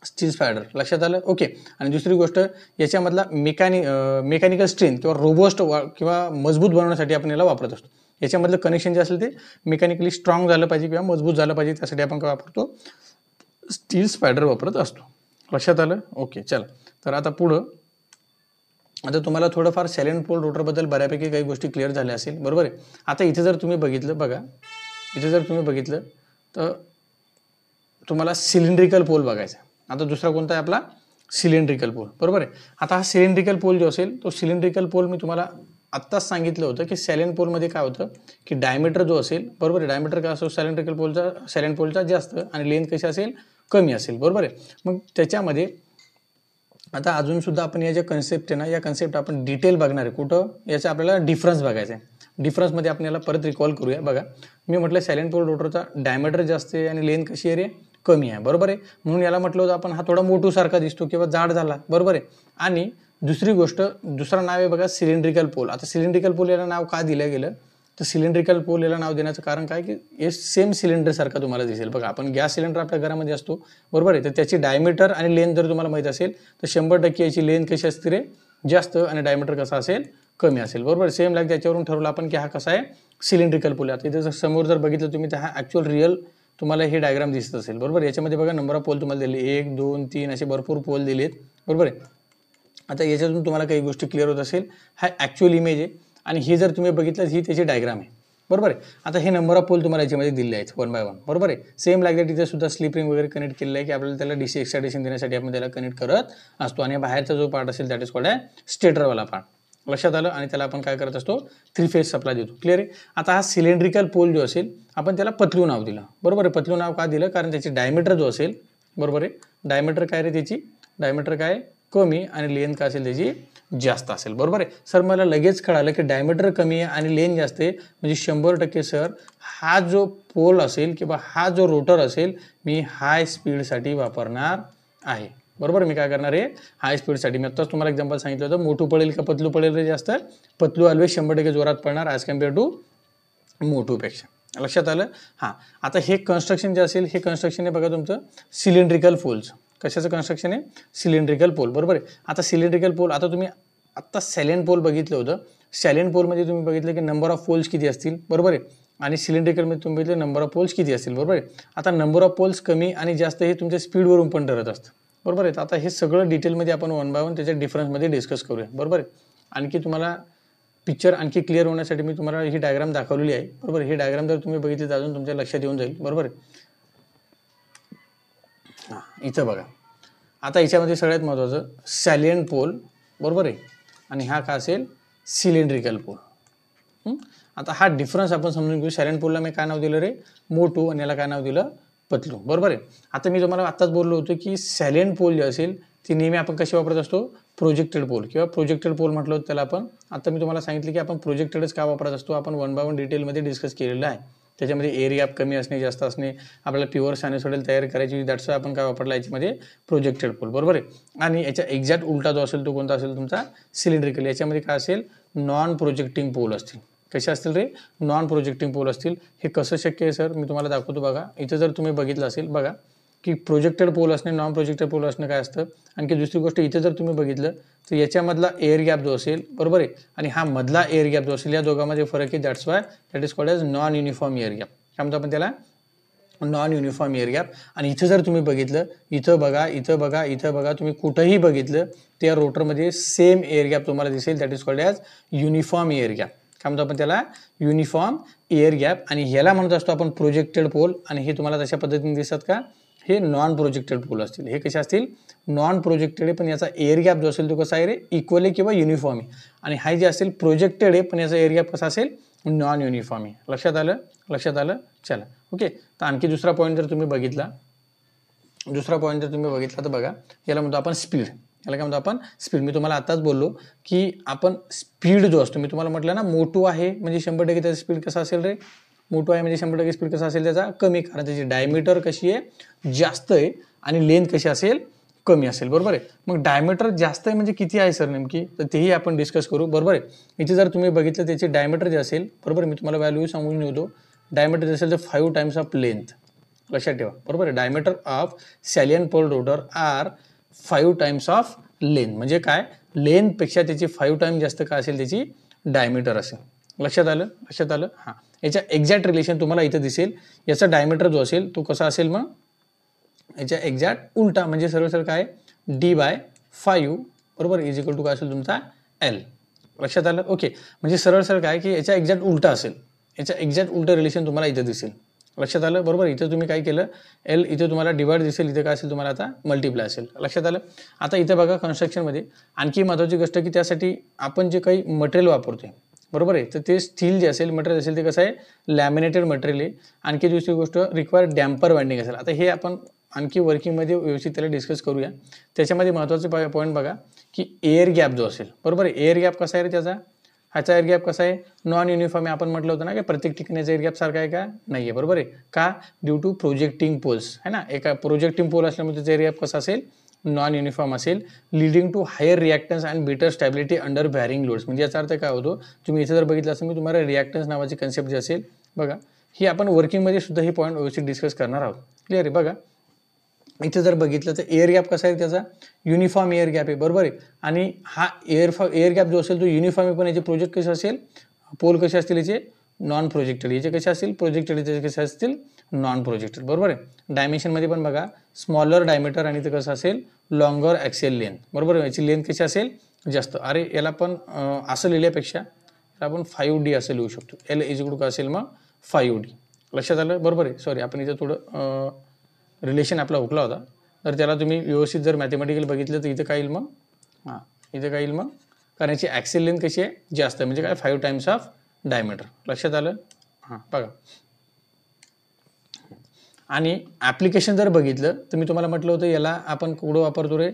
स्टील स्पॅडर. लक्षात आलं? ओके. आणि दुसरी गोष्ट, याच्यामधला मेकॅनिकल स्ट्रेंथ किंवा रोबोस्ट किंवा मजबूत बनवण्यासाठी आपण याला वापरत असतो. याच्यामधलं कनेक्शन जे असेल ते मेकॅनिकली स्ट्रॉंग झालं पाहिजे किंवा मजबूत झालं पाहिजे, त्यासाठी आपण काय वापरतो? स्टील स्पॅडर वापरत असतो. लक्षात आलं? ओके. चला, तर आता पुढं, आता तुम्हाला थोडंफार सॅलियंट पोल रोटरबद्दल बऱ्यापैकी काही गोष्टी क्लिअर झाल्या असेल, बरोबर आहे. आता इथे जर तुम्ही बघितलं बघा, इथे जर तुम्ही बघितलं तर तुम्हाला सिलेंड्रिकल पोल बघायचा. आता दुसरा कोणता आहे आपला? सिलेंड्रिकल पोल, बरोबर आहे. आता हा सिलेंड्रिकल पोल जो असेल तो सिलेंड्रिकल पोल मी तुम्हाला आत्ताच सांगितलं होतं की सॅलियंट पोलमध्ये काय होतं की डायमीटर जो असेल, बरोबर आहे, डायमीटर काय असतो सॅलियंट पोलचा जास्त आणि लेंथ कशी असेल? कमी असेल, बरोबर आहे. मग त्याच्यामध्ये आता अजून सुद्धा आपण या ज्या कन्सेप्ट आहे ना, या कन्सेप्ट आपण डिटेल बघणार आहे. कुठं? याचा आपल्याला डिफरन्स बघायचा आहे. डिफरन्समध्ये आपण याला परत रिकॉल करूया. बघा, मी म्हटलं सॅलियंट पोल रोटरचा डायमीटर जास्त आहे आणि लेंथ कशी आहे रे? कमी आहे, बरोबर आहे. म्हणून याला म्हटलं होतं आपण हा थोडा मोटूसारखा दिसतो किंवा जाड झाला, बरोबर आहे. आणि दुसरी गोष्ट, दुसरा नाव आहे बघा सिलेंड्रिकल पोल. आता सिलेंड्रिकल पोल याला नाव का दिलं गेलं? तर सिलेंड्रिकल पोल याला नाव देण्याचं कारण काय की हे सेम सिलेंडर सारखा तुम्हाला दिसेल. बघा, आपण गॅस सिलेंडर आपल्या घरामध्ये असतो, बरोबर आहे. तर त्याची डायमीटर आणि लेंथ जर तुम्हाला माहीत असेल तर 100% याची लेंथ कशी असते रे? जास्त, आणि डायमीटर कसा असेल? कमी असेल, बरोबर. सेम लाईक त्याच्यावरून ठरवलं आपण की हा कसा आहे, सिलेंड्रिकल पोल आहे. आता इथे जर समोर जर बघितलं तुम्ही तर हा ॲक्च्युअल रिअल तुम्हाला हे डायग्राम दिसत असेल, बरोबर. याच्यामध्ये बघा नंबर ऑफ पोल तुम्हाला दिले 1 2 3 असे भरपूर पोल दिलेत, बरोबर आहे. आता याच्यातून तुम्हाला काही गोष्टी क्लिअर होत असेल. हा ॲक्च्युअल इमेज आहे आणि ही जर तुम्ही बघितलं ही त्याची डायग्राम आहे, बरोबर आहे. आता हे नंबर ऑफ पोल तुम्हाला याच्यामध्ये दिले आहेत 1 बाय 1, बरोबर आहे. सेम लाईक दॅट इथे सुद्धा स्लिप रिंग वगैरे कनेक्ट केलेलं आहे की आपल्याला त्याला डीसी एक्सायटेशन देण्यासाठी आपण त्याला कनेक्ट करत असतो. आणि बाहेरचा जो पार्ट असेल दॅट इज कॉल्ड स्टेटरवाला पार्ट, लक्षात आलं. आणि त्याला आपण काय करत असतो, 3 फेज सप्लाय देतो, क्लिअर आहे. आता हा सिलेंड्रिकल पोल जो असेल आपण त्याला पतलू नाव दिलं, बरोबर आहे. पतलू नाव का दिलं, कारण त्याची डायमीटर जो असेल, बरोबर आहे. डायमीटर काय रे त्याची, डायमीटर काय कमी आणि लेंथ काय असेल त्याची जास्त असेल, बरोबर आहे. सर मला लगेच कळालं की डायमीटर कमी आहे आणि लेंथ जास्त आहे, म्हणजे 100% सर हा जो पोल असेल किंवा हा जो रोटर असेल मी हाय स्पीडसाठी वापरणार आहे, बरोबर. मी काय करणार आहे, हाय स्पीडसाठी. मी आत्ताच तुम्हाला एक्झाम्पल सांगितलं होतं, मोठू पडेल का पतलू पडेल रे जास्त, पतलू ऑलवेज 100% जोरात पडणार ॲज कम्पेअर टू मोठूपेक्षा, लक्षात आलं. हां, आता हे कन्स्ट्रक्शन जे असेल हे कन्स्ट्रक्शन आहे बघा तुमचं सिलेंड्रिकल पोल्स. कशाचं कन्स्ट्रक्शन आहे, सिलेंड्रिकल पोल, बरोबर आहे. आता सिलेंड्रिकल पोल, आता तुम्ही आत्ता सॅलियंट पोल बघितलं होतं. सॅलियंट पोलमध्ये तुम्ही बघितलं की नंबर ऑफ पोल्स किती असतील, बरोबर आहे. आणि सिलेंड्रिकलमध्ये तुम्ही बघितलं नंबर ऑफ पोल्स किती असतील, बरोबर आहे. आता नंबर ऑफ पोल्स कमी आणि जास्त हे तुमच्या स्पीडवरून पण ठरत असतं, बरोबर आहे. आता हे सगळं डिटेलमध्ये आपण 1 बाय 1 त्याच्या डिफरन्समध्ये डिस्कस करूया, बरोबर आहे. आणखी तुम्हाला पिक्चर आणखी क्लिअर होण्यासाठी मी तुम्हाला ही डायग्राम दाखवलेली आहे, बरोबर. ही डायग्राम जर तुम्ही बघितली तर अजून तुमच्या लक्षात येऊन जाईल, बरोबर आहे. हां, इथं बघा. आता याच्यामध्ये सगळ्यात महत्त्वाचं सॅलियंट पोल, बरोबर आहे. आणि हा का असेल, सिलेंड्रिकल पोल. आता हा डिफरन्स आपण समजून घेऊ. सॅलियंट पोलला मी काय नाव दिलं रे, मोटू, आणि याला काय नाव दिलं, पतलू, बरोबर आहे. आता मी तुम्हाला आत्ताच बोललो होतो की सॅलियंट पोल जे असेल ती नेहमी आपण कशी वापरत असतो, प्रोजेक्टेड पोल किंवा प्रोजेक्टेड पोल म्हटलं होतं त्याला आपण. आता मी तुम्हाला सांगितलं की आपण प्रोजेक्टेडच का वापरत असतो, आपण 1 बाय 1 डिटेलमध्ये डिस्कस केलेलं आहे. त्याच्यामध्ये एअर गॅप कमी असणे जास्त असणे, आपल्याला प्युअर सायनोसॉइडल तयार करायची, दॅट्स आपण काय वापरला याच्यामध्ये, प्रोजेक्टेड पोल, बरोबर आहे. आणि याच्या एक्झॅक्ट उलटा जो असेल तो कोणता असेल तुमचा, सिलेंड्रिकल. याच्यामध्ये काय असेल, नॉन प्रोजेक्टिंग पोल असतील. कसे असतील रे, नॉन प्रोजेक्टिंग पोल असतील. हे कसं शक्य आहे सर, मी तुम्हाला दाखवतो बघा. इथं जर तुम्ही बघितलं असेल बघा की प्रोजेक्टेड पोल असणे, नॉन प्रोजेक्टेड पोल असणं काय असतं. आणखी दुसरी गोष्ट इथे जर तुम्ही बघितलं तर याच्यामधला एअर गॅप जो असेल, बरोबर आहे, आणि हा मधला एअर गॅप जो असेल, या दोघांमध्ये फरक आहे. That's why that is called as non uniform air gap. काय म्हणतो आपण त्याला, नॉन युनिफॉर्म एअर गॅप. आणि इथं जर तुम्ही बघितलं, इथं बघा, इथं बघा, इथं बघा, तुम्ही कुठंही बघितलं त्या रोटरमध्ये सेम एअर गॅप तुम्हाला दिसेल. That is called as uniform air gap. काय म्हणतो आपण त्याला, युनिफॉर्म एअर गॅप. आणि ह्याला म्हणत असतो आपण प्रोजेक्टेड पोल. आणि हे तुम्हाला तशा पद्धतीने दिसतात का, हे नॉन प्रोजेक्टेड पोल असतील. हे कसे असतील, नॉन प्रोजेक्टेड आहे पण याचा एअर गॅप जो असेल तो कसा आहे रे, इक्वल आहे किंवा युनिफॉर्म आहे. आणि हा जे असेल प्रोजेक्टेड आहे पण याचा एअर गॅप कसा असेल, नॉन युनिफॉर्म आहे. लक्षात आलं, लक्षात आलं. चला ओके. तर आणखी दुसरा पॉईंट जर तुम्ही बघितला, तर बघा, याला म्हणतो आपण स्पीड. याला काय म्हणतो आपण, स्पीड. मी तुम्हाला आताच बोललो की आपण स्पीड जो असतो, मी तुम्हाला म्हटलं ना मोटू आहे म्हणजे 100% त्याचा स्पीड कसा असेल रे, मोटू आहे म्हणजे 100% स्पीड कसा असेल त्याचा, कमी. कारण त्याची डायमीटर कशी आहे, जास्त आहे, आणि लेंथ कशी असेल, कमी असेल, बरोबर आहे. मग डायमीटर जास्त आहे म्हणजे किती आहे सर नेमकी, तर तेही आपण डिस्कस करू, बरोबर आहे. इथे जर तुम्ही बघितलं त्याचे डायमीटर जे असेल, बरोबर, मी तुम्हाला व्हॅल्यू सांगून ठेवतो. डायमीटर जे असेल तर 5 टाइम्स ऑफ लेंथ, लक्षात ठेवा, बरोबर आहे. Diameter of salient pole rotor are 5 times of length. म्हणजे काय, लेंथपेक्षा त्याची 5 टाइम जास्त काय असेल, त्याची डायमीटर असेल. लक्षात आलं, लक्षात आलं. हां, याच्या एक्झॅक्ट रिलेशन तुम्हाला इथं दिसेल. याचा डायमीटर जो असेल तो कसा असेल, मग याच्या एक्झॅक्ट उलटा म्हणजे सरळ सरळ काय, D/5, बरोबर, इज इक्वल टू काय असेल तुमचा L. लक्षात आलं, ओके. म्हणजे सरळ सरळ काय की याच्या एक्झॅक्ट उलटा असेल. याच्या एक्झॅक्ट उलटं रिलेशन तुम्हाला इथं दिसेल. लक्षात आलं, बरोबर. इथं तुम्ही काय केलं, L इथे तुम्हाला डिवाइड दिसेल, इथे काय असेल तुम्हाला आता मल्टिप्लाय असेल. लक्षात आलं. आता इथे बघा कन्स्ट्रक्शनमध्ये आणखी महत्त्वाची गोष्ट की त्यासाठी आपण जे काही मटेरियल वापरतोय, बरोबर आहे, तर ते स्टील जे असेल मटेरियल असेल ते कसं आहे, लॅमिनेटेड मटेरियल आहे. आणखी दुसरी गोष्ट रिक्वायर डॅम्पर वाइंडिंग असेल. आता हे आपण आणखी वर्किंगमध्ये व्यवस्थित त्याला डिस्कस करूया. त्याच्यामध्ये महत्त्वाचे पॉईंट बघा की एअर गॅप जो असेल, बरोबर आहे, एअर गॅप कसा आहे रे त्याचा, ह्याचा एअर गॅप कसा आहे, नॉन युनिफॉर्म आहे. आपण म्हटलं होतं ना की प्रत्येक ठिकाणी एअर गॅप सारखा आहे का, नाही आहे, बरोबर आहे. का, ड्यू टू प्रोजेक्टिंग पोल्स आहे ना. एका प्रोजेक्टिंग पोल असल्यामुळे त्याचा एअर गॅप कसा असेल, नॉन युनिफॉर्म असेल. Leading to higher reactance and better stability under varying loads. म्हणजे याचा अर्थ काय होतो, तुम्ही इथे जर बघितलं असेल मी तुम्हाला रिॲक्टन्स नावाची कन्सेप्ट जे असेल बघा, ही आपण वर्किंगमध्ये सुद्धा ही पॉईंट व्यवस्थित डिस्कस करणार आहोत. क्लिअर आहे. बघा इथे जर बघितलं तर एअर गॅप कसा आहे त्याचा युनिफॉर्म एअर गॅप आहे, बरोबर आहे. आणि हा एअर गॅप जो असेल तो युनिफॉर्म आहे, पण याचे प्रोजेक्ट कसे असेल, पोल कसे असतील याचे नॉन प्रोजेक्टेड, याचे कसे असतील प्रोजेक्टेड, याचे कसे असतील नॉन प्रोजेक्टेड, बरोबर आहे. डायमेन्शनमध्ये पण बघा स्मॉलर डायमीटर आणि ते कसं असेल लॉंगर ॲक्सियल लेंथ, बरोबर आहे. याची लेंथ कशी असेल जास्त. अरे याला पण असं लिहिल्यापेक्षा आपण 5D असं लिहू शकतो. एल इज इक्वल का असेल मग 5D. लक्षात आलं, बरोबर आहे. सॉरी आपण इथं थोडं रिलेशन आपला हुकला होता, तर त्याला तुम्ही व्यवस्थित जर मॅथमॅटिकल बघितलं तर इथं काय येईल मग, हां इथं काय येईल मग, कारण याची ॲक्सियल लेंथ कशी आहे जास्त आहे, म्हणजे काय 5 टाइम्स ऑफ डायमीटर. लक्षात आलं. हां बघा. आणि ॲप्लिकेशन जर बघितलं तर मी तुम्हाला म्हटलं होतं याला आपण कुठं वापरतो रे,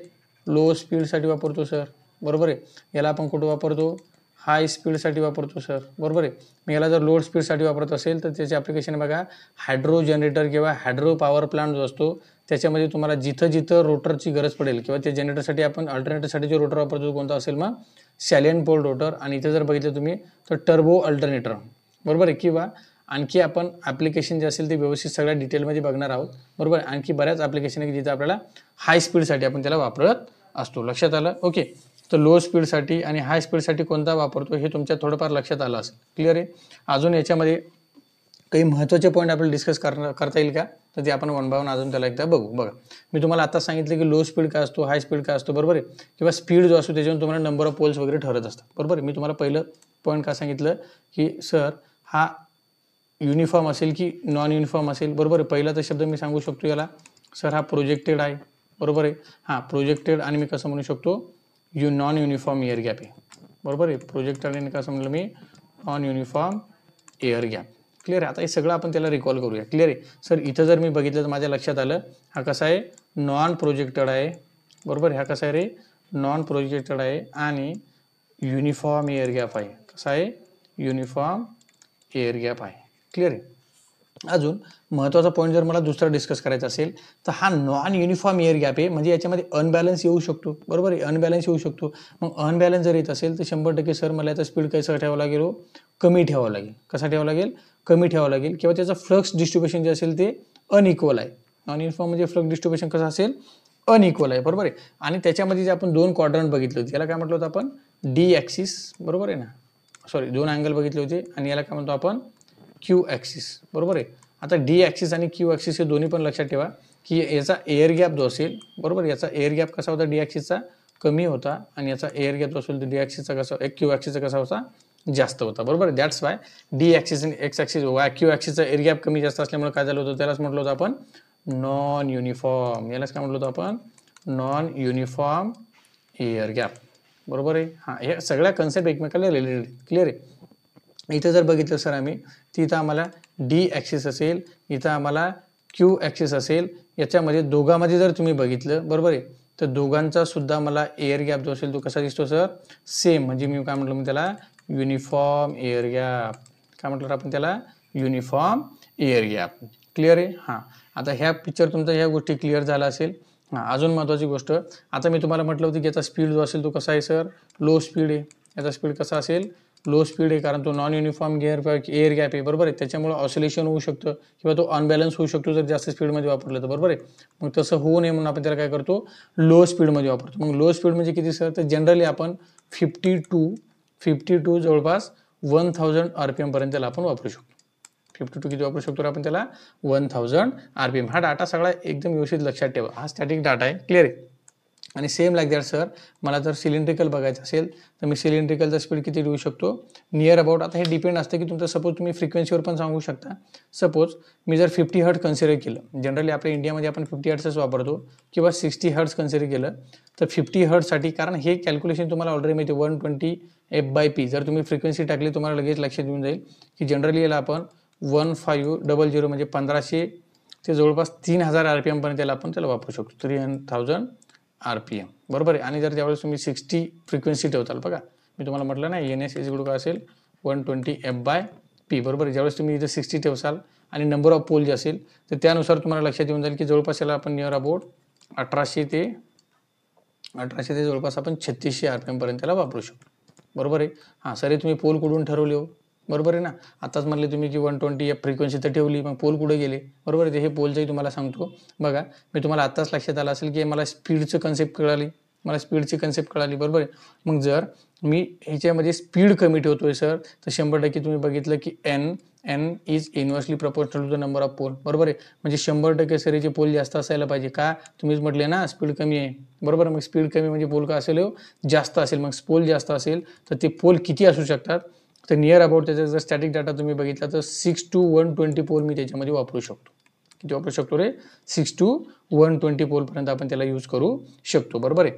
लो स्पीडसाठी वापरतो सर, बरोबर आहे. याला आपण कुठं वापरतो, हाय स्पीडसाठी वापरतो सर, बरोबर आहे. मी याला जर लो स्पीडसाठी वापरत असेल तर त्याचे ॲप्लिकेशन बघा, हायड्रो जनरेटर किंवा हायड्रो पॉवर प्लांट जो असतो त्याच्यामध्ये तुम्हाला जिथं जिथं रोटरची गरज पडेल किंवा त्या जनरेटरसाठी आपण अल्टरनेटरसाठी जो रोटर वापरतो कोणता असेल मग सॅलियन पोल रोटर. आणि इथे जर बघितलं तुम्ही तर टर्बो अल्टरनेटर, बरोबर आहे. किंवा आणखी आपण ॲप्लिकेशन जे असेल ते व्यवस्थित सगळ्या डिटेलमध्ये बघणार आहोत, बरोबर. आणखी बऱ्याच ॲप्लिकेशन आहे की जिथे आपल्याला हाय स्पीडसाठी आपण त्याला वापरत असतो. लक्षात आलं, ओके. तर लो स्पीडसाठी आणि हाय स्पीडसाठी कोणता वापरतो हे तुमच्या थोडंफार लक्षात आलं असेल, क्लिअर आहे. अजून याच्यामध्ये काही महत्त्वाचे पॉईंट आपल्याला डिस्कस करता येईल का, तर ते आपण वन बाय वन अजून त्याला एकदा बघू. बघा मी तुम्हाला आता सांगितलं की लो स्पीड काय असतो, हाय स्पीड काय असतो, बरोबर आहे. किंवा स्पीड जो असतो त्याच्यावर तुम्हाला नंबर ऑफ पोल्स वगैरे ठरत असतात, बरोबर आहे. मी तुम्हाला पहिलं पॉईंट का सांगितलं की सर हा युनिफॉर्म असेल की नॉन युनिफॉर्म असेल, बरोबर आहे. पहिला तर शब्द मी सांगू शकतो याला सर हा प्रोजेक्टेड आहे, बरोबर आहे. हां प्रोजेक्टेड, आणि मी कसं म्हणू शकतो नॉन युनिफॉर्म एअर गॅप आहे, बरोबर आहे. प्रोजेक्टेड आणि कसं म्हणलं मी non uniform air gap, clear आहे. आता हे सगळं आपण त्याला रिकॉल करूया, क्लिअर आहे. सर इथं जर मी बघितलं तर माझ्या लक्षात आलं हा कसा आहे नॉन प्रोजेक्टेड आहे, बरोबर. हा कसा आहे रे नॉन प्रोजेक्टेड आहे आणि युनिफॉर्म एअर गॅप आहे. कसा आहे युनिफॉर्म एअर गॅप आहे, क्लिअर आहे. अजून महत्त्वाचा पॉईंट जर मला दुसरा डिस्कस करायचा असेल तर हा नॉन युनिफॉर्म एअर गॅप आहे, म्हणजे याच्यामध्ये अनबॅलन्स येऊ शकतो, बरोबर आहे. अनबॅलन्स येऊ शकतो. मग अनबॅलन्स जर येत असेल तर 100% सर मला याचा स्पीड कसं ठेवावं लागेल, कमी ठेवावं लागेल. कसा ठेवावं लागेल, कमी ठेवावं लागेल. किंवा त्याचं फ्लक्स डिस्ट्रीब्युशन जे असेल ते अनइक्वल आहे. नॉन युनिफॉर्म म्हणजे फ्लक्स डिस्ट्रीब्युशन कसं असेल अनइक्वल आहे, बरोबर आहे. आणि त्याच्यामध्ये जे आपण दोन क्वाड्रंट बघितले होते याला काय म्हटलं होतं आपण डी ॲक्सिस, बरोबर आहे ना, सॉरी दोन अँगल बघितले होते आणि याला काय म्हणतो आपण क्यू ॲक्सिस, बरोबर आहे. आता डी ॲक्सिस आणि क्यू ॲक्सिस हे दोन्ही पण लक्षात ठेवा की याचा एअर गॅप जो असेल, बरोबर, याचा एअर गॅप कसा होता डी ॲक्सिसचा कमी होता आणि याचा एअर गॅप जो असेल तर डी ॲक्सिसचा कसा क्यू ॲक्सिसचा कसा होता जास्त होता, बरोबर आहे. दॅट्स वाय डी ॲक्सिस आणि एक्स ॲक्सिस क्यू ॲक्सिसचा एअर गॅप कमी जास्त असल्यामुळे काय झालं होतं त्यालाच म्हटलं होतं आपण नॉन युनिफॉर्म. यालाच काय म्हटलं होतं आपण नॉन युनिफॉर्म एअर गॅप, बरोबर आहे. हां हे सगळ्या कन्सेप्ट एकमेकाला रिलेटेड, क्लिअर आहे. इथं जर बघितलं सर आम्ही तिथं आम्हाला डी ॲक्सिस असेल, इथं आम्हाला क्यू ॲक्सिस असेल. याच्यामध्ये दोघांमध्ये जर तुम्ही बघितलं, बरोबर आहे, तर दोघांचा सुद्धा मला एअर गॅप जो असेल तो कसा दिसतो सर सेम. म्हणजे मी काय म्हटलं मी त्याला युनिफॉर्म एअर गॅप, काय म्हटलं आपण त्याला युनिफॉर्म एअर गॅप, क्लिअर आहे. हां आता ह्या पिक्चर तुमचा ह्या गोष्टी क्लिअर झाला असेल. हां अजून महत्त्वाची गोष्ट, आता मी तुम्हाला म्हटलं होतं की याचा स्पीड जो असेल तो कसा आहे सर लो स्पीड आहे. याचा स्पीड कसा असेल लो स्पीड आहे, कारण तो नॉन युनिफॉर्म एअर गॅप आहे, बरोबर आहे. त्याच्यामुळे ऑसिलेशन होऊ शकतं किंवा तो अनबॅलन्स होऊ शकतो जर जास्त स्पीडमध्ये वापरलं तर, बरोबर आहे. मग तसं होऊ नये म्हणून आपण त्याला काय करतो लो स्पीडमध्ये वापरतो. मग लो स्पीड म्हणजे किती सर, तर जनरली आपण 52 जवळपास 1000 RPM पर्यंत त्याला आपण वापरू शकतो. 52 किती वापरू शकतो आपण त्याला 1000 RPM. हा डाटा सगळा एकदम व्यवस्थित लक्षात ठेवा, हा स्टॅटिक डाटा आहे, क्लिअर आहे. आणि सेम लाईक दॅट सर मला जर सिलेंड्रिकल बघायचं असेल तर मी सिलेंड्रिकलचा स्पीड किती देऊ शकतो नियर अबाउट. आता हे डिपेंड असतं की तुमचं सपोज तुम्ही फ्रिक्वेन्सीवर पण सांगू शकता. सपोज मी जर 50 हर्ट्ज कन्सिडर केलं, जनरली आपल्या इंडियामध्ये आपण 50 हर्ट्जच वापरतो, किंवा 60 हर्ट्ज कन्सिडर केलं तर 50 हर्ट्जसाठी, कारण हे कॅल्क्युलेशन तुम्हाला ऑलरेडी माहिती 120 f/p. जर तुम्ही फ्रिक्वेन्सी टाकली तुम्हाला लगेच लक्षात येऊन जाईल की जनरली याला आपण 1500 म्हणजे 1500 ते जवळपास 3000 RPM पर्यंत त्याला वापरू शकतो, 3000 RPM, बरोबर आहे. आणि जर त्यावेळेस तुम्ही 60 फ्रिक्वेन्सी ठेवताल, बघा मी तुम्हाला म्हटलं ना NS काय असेल 120 f/p, बरोबर आहे. ज्यावेळेस तुम्ही इथे 60 ठेवसाल आणि नंबर ऑफ पोल जे असेल तर त्यानुसार तुम्हाला लक्षात येऊन जाईल की जवळपास याला आपण नियर अबाउट 1800 ते जवळपास आपण 3600 RPM पर्यंत त्याला वापरू शकतो, बरोबर आहे. हां सर तुम्ही पोल कुठून ठरवले हो, बरोबर आहे ना. आताच म्हणले तुम्ही की 120 एफ फ्रिक्वेन्सी तर ठेवली, मग पोल कुठे गेले, बरोबर आहे. ते हे पोलचंही तुम्हाला सांगतो बघा. मी तुम्हाला आत्ताच लक्षात आलं असेल की मला स्पीडचं कन्सेप्ट कळाली, मला स्पीडची कन्सेप्ट कळाली, बरोबर आहे. मग जर मी ह्याच्यामध्ये स्पीड कमी ठेवतोय सर, तर 100% तुम्ही बघितलं की N is inversely proportional to the number of pole, बरोबर आहे. म्हणजे 100% सर याचे पोल जास्त असायला पाहिजे. का, तुम्हीच म्हटले ना स्पीड कमी आहे, बरोबर. मग स्पीड कमी म्हणजे पोल का असेल, जास्त असेल. मग पोल जास्त असेल तर ते पोल किती असू शकतात, तर नियर अबाउट त्याचा जर स्टॅटिक डाटा तुम्ही बघितला तर 6 to 120 पोल मी त्याच्यामध्ये वापरू शकतो. किती वापरू शकतो रे, 6 to 120 पोलपर्यंत आपण त्याला यूज करू शकतो, बरोबर आहे.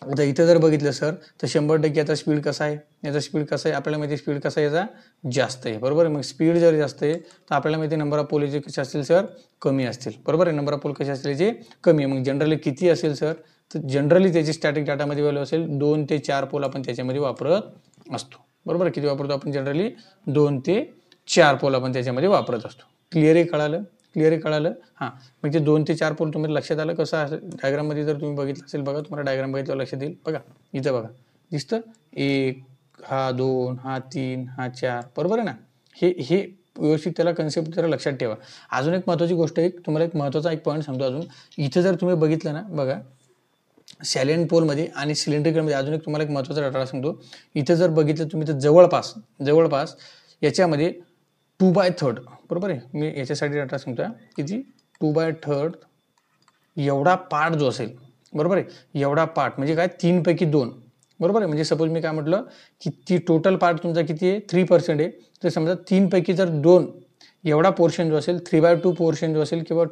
आता इथं जर बघितलं सर तर 100% याचा स्पीड कसा आहे, याचा स्पीड कसा आहे आपल्याला माहिती, स्पीड कसा याचा जास्त आहे, बरोबर आहे. मग स्पीड जर जास्त आहे तर आपल्याला माहिती नंबर ऑफ पोल जे कसे असतील सर, कमी असतील, बरोबर आहे. नंबर ऑफ पोल कसे असतील जे कमी आहे. मग जनरली किती असेल सर, तर जनरली त्याची स्टॅटिक डाटामध्ये व्हॅल्यू असेल 2 ते 4 पोल आपण त्याच्यामध्ये वापरत असतो, बरोबर. किती वापरतो आपण, जनरली 2 ते 4 पोल आपण त्याच्यामध्ये वापरत असतो. क्लिअरही कळालं, क्लिअरही कळालं. हां, म्हणजे 2 ते 4 पोल तुम्हाला लक्षात आलं कसं असेल. डायग्राममध्ये जर तुम्ही बघितलं असेल बघा, तुम्हाला डायग्राम बघितल्यावर लक्षात येईल बघा. इथं बघा दिसतं 1, हा 2, हा 3, हा 4, बरोबर आहे ना. हे व्यवस्थित त्याला कन्सेप्ट जरा लक्षात ठेवा. अजून एक महत्त्वाची गोष्ट आहे, तुम्हाला एक महत्त्वाचा एक पॉईंट सांगतो अजून. इथं जर तुम्ही बघितलं ना बघा, सॅलियंट पोलमध्ये आणि सिलेंड्रिकलमध्ये अजून एक तुम्हाला एक महत्त्वाचा डाटा सांगतो. इथं जर बघितलं तुम्ही तर जवळपास याच्यामध्ये 2/3, बरोबर आहे. मी याच्यासाठी डाटा सांगतोय किती, 2/3 एवढा पार्ट जो असेल, बरोबर आहे. एवढा पार्ट म्हणजे काय, 3 पैकी 2, बरोबर आहे. म्हणजे सपोज मी काय म्हटलं की ती टोटल पार्ट तुमचा किती आहे, 3% आहे. तर समजा 3 पैकी जर 2 एवढा पोर्शन जो असेल, 3/2 पोर्शन जो असेल किंवा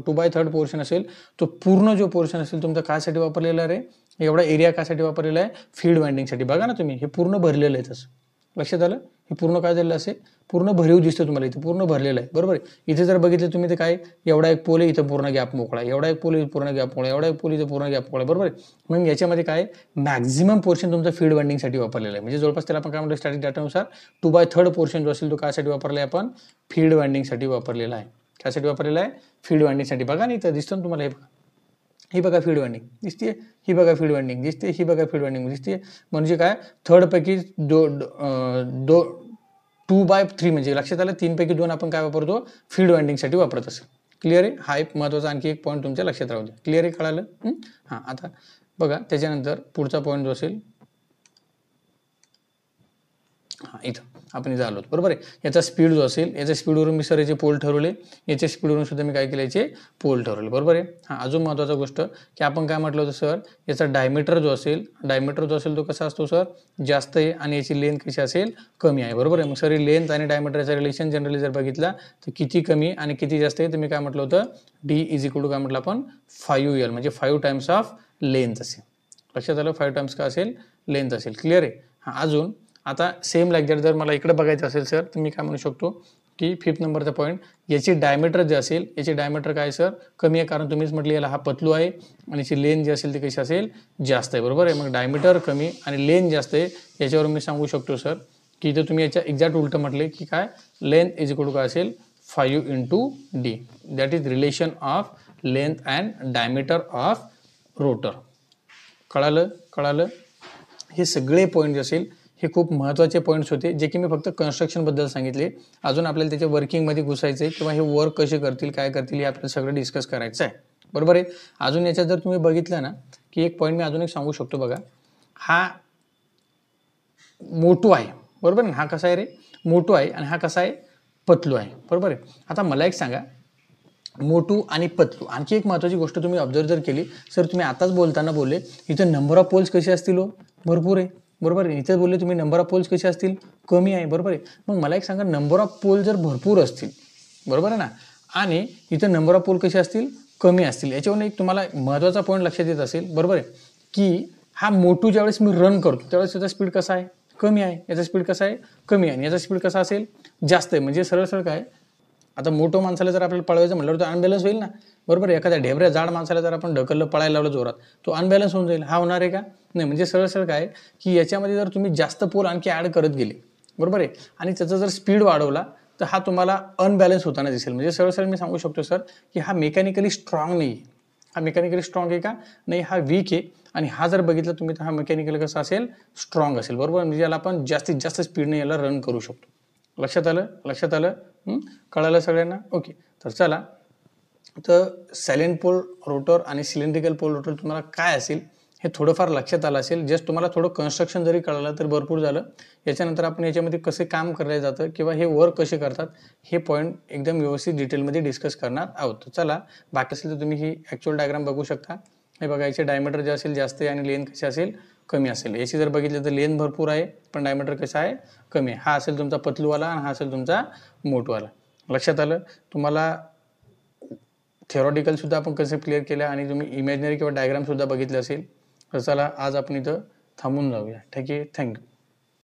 2/3 पोर्शन असेल, तो पूर्ण जो पोर्शन असेल तुमचा कायसाठी वापरलेला आहे, एवढा एरिया कायसाठी वापरलेला आहे, फीड वाइंडिंगसाठी. बघा ना तुम्ही, हे पूर्ण भरलेलं आहे. तसं लक्षात आलं, हे पूर्ण काय झालेलं असेल, पूर्ण भरीव दिसतं तुम्हाला, इथे पूर्ण भरलेलं आहे, बरोबर आहे. इथे जर बघितलं तुम्ही तर काय, एवढा एक पोल आहे, इथं पूर्ण गॅप मोकळा, एवढा एक पोल इथं पूर्ण गॅप मोकळा, एवढा एक पोल इथं पूर्ण गॅप मोकळा, बरोबर आहे. मग याच्यामध्ये काय, मॅक्झिमम पोर्शन तुमचा फीड वाइंडिंगसाठी वापरलेला आहे. म्हणजे जवळपास त्याला आपण काय म्हणतो, स्टॅटिक डाटानुसार 2/3 पोर्शन जो असेल तो कायसाठी वापरला आहे, आपण फीड वाइंडिंगसाठी वापरलेला आहे. कायसाठी वापरलेला आहे, फीड वाइंडिंगसाठी. बघा नाही तर दिसतं ना तुम्हाला, हे बघा, ही बघा फीड वाइंडिंग दिसते, ही बघा फीड वाइंडिंग दिसते, ही बघा फीड वाइंडिंग दिसते. म्हणजे काय, 3 पैकी 2/3 म्हणजे लक्षात आलं, 3 पैकी 2 आपण काय वापरतो, फीड वाइंडिंगसाठी वापरत असेल. क्लिअर आहे. हा एक महत्त्वाचा आणखी एक पॉईंट तुमच्या लक्षात राहू द्या. क्लिअर आहे, कळालं. हां, आता बघा त्याच्यानंतर पुढचा पॉईंट जो असेल, हां इथं आपण इथं आलो, बरोबर आहे. याचा स्पीड जो असेल, याच्या स्पीडवरून मी सर याचे पोल ठरवले, याच्या स्पीडवरून सुद्धा मी काय केलं, याचे पोल ठरवले, बरोबर आहे. हां, अजून महत्त्वाचा गोष्ट की आपण काय म्हटलं होतं सर, याचा डायमीटर जो असेल तो कसा असतो सर, जास्त आहे, आणि याची लेंथ कशी असेल, कमी आहे, बरोबर आहे. मग सर लेंथ आणि डायमीटरचा रिलेशन जनरली जर बघितला तर किती कमी आणि किती जास्त आहे, तर मी काय म्हटलं होतं, D = काय म्हटलं आपण, 5L, म्हणजे 5 टाइम्स ऑफ लेंथ असेल. लक्षात आलं, 5 टाइम्स का असेल, लेंथ असेल. क्लिअर आहे. हां, अजून आता सेम लाईक दॅट जर मला इकडे बघायचं असेल सर, तर मी काय म्हणू शकतो की 5th नंबरचा पॉईंट, याची डायमीटर जे असेल, याची डायमीटर काय सर, कमी आहे, कारण तुम्हीच म्हटलं याला हा पतलू आहे आणि याची लेंथ जी असेल ती कशी असेल, जास्त आहे, बरोबर आहे. मग डायमीटर कमी आणि लेंथ जास्त आहे, याच्यावरून मी सांगू शकतो सर की इथं तुम्ही याच्या एक्झॅक्ट उलटं म्हटले की काय, लेंथ = काय असेल, 5 × D, that is relation of length and diameter of rotor. कळालं. हे सगळे पॉईंट जे असेल हे खूप महत्त्वाचे पॉईंट्स होते, जे की मी फक्त कन्स्ट्रक्शनबद्दल सांगितले. अजून आपल्याला त्याच्या वर्किंगमध्ये घुसायचं आहे, किंवा हे वर्क कसे करतील, काय करतील, हे आपल्याला सगळं डिस्कस करायचं आहे, बरोबर आहे. अजून याच्यात जर तुम्ही बघितलं ना की एक पॉईंट मी अजून एक सांगू शकतो बघा, हा मोटू आहे, बरोबर आहे. हा कसा आहे रे, मोटू आहे, आणि हा कसा आहे, पतलू आहे, बरोबर आहे. आता मला एक सांगा, मोटू आणि पतलू, आणखी एक महत्त्वाची गोष्ट तुम्ही ऑब्झर्व जर केली सर, तुम्ही आताच बोलताना बोलले इथं नंबर ऑफ पोल्स कसे असतील, भरपूर आहे, बरोबर आहे. इथे बोलले तुम्ही नंबर ऑफ पोल्स कसे असतील, कमी आहे, बरोबर आहे. मग मला एक सांगा, नंबर ऑफ पोल जर भरपूर असतील, बरोबर आहे ना, आणि इथं नंबर ऑफ पोल कसे असतील, कमी असतील, याच्यावरून एक तुम्हाला महत्त्वाचा पॉईंट लक्षात येत असेल, बरोबर आहे, की हा मोटू ज्यावेळेस मी रन करतो त्यावेळेस याचा स्पीड कसा आहे, कमी आहे, याचा स्पीड कसा आहे, कमी आहे, आणि याचा स्पीड कसा असेल, जास्त आहे. म्हणजे सरळ काय, आता मोठं माणसाला जर आपल्याला पळवायचं म्हटलं तर अनबॅलन्स होईल ना, बरोबर. एखाद्या ढेबऱ्या जाड माणसाला जर आपण ढकललं, पळायला लावलं जोरात, तो अनबॅलन्स होऊन जाईल. हा होणार आहे का, नाही. म्हणजे सरळ काय की याच्यामध्ये जर तुम्ही जास्त पोल आणखी ॲड करत गेले, बरोबर आहे, आणि त्याचा जर स्पीड वाढवला तर हा तुम्हाला अनबॅलन्स होताना दिसेल. म्हणजे सरळ मी सांगू शकतो सर की हा मेकॅनिकली स्ट्रॉंग नाही आहे. हा मेकॅनिकली स्ट्रॉंग आहे का, नाही, हा वीक आहे. आणि हा जर बघितला तुम्ही तर हा मेकॅनिकल कसा असेल, स्ट्रॉंग असेल, बरोबर. म्हणजे याला आपण जास्तीत जास्त स्पीडने याला रन करू शकतो. लक्षात आलं? कळालं सगळ्यांना? ओके. तर चला, तर सायलेंट पोल रोटर आणि सिलेंड्रिकल पोल रोटर तुम्हाला काय असेल हे थोडंफार लक्षात आलं असेल. जस्ट तुम्हाला थोडं कन्स्ट्रक्शन जरी कळलं तर भरपूर झालं. याच्यानंतर आपण याच्यामध्ये कसे काम केलं जातं किंवा हे वर्क कसे करतात हे पॉईंट एकदम व्यवस्थित डिटेलमध्ये डिस्कस करणार आहोत. चला, बाकी असेल तर तुम्ही ही ॲक्च्युअल डायग्राम बघू शकता. हे बघा, याचे डायमीटर जे असेल जास्त आहे आणि लेंथ कशी असेल कमी असेल. याची जर बघितलं तर लेंथ भरपूर आहे पण डायमीटर कसा आहे कमी आहे. हा असेल तुमचा पतलूवाला आणि हा असेल तुमचा मोठवाला. लक्षात आलं? तुम्हाला थेरॉटिकल सुद्धा आपण कन्सेप्ट क्लिअर केला आणि तुम्ही इमॅजिनरी किंवा डायग्राम सुद्धा बघितले असेल. तर चला, आज आपण इथं थांबून जाऊया. ठीक आहे, थँक्यू.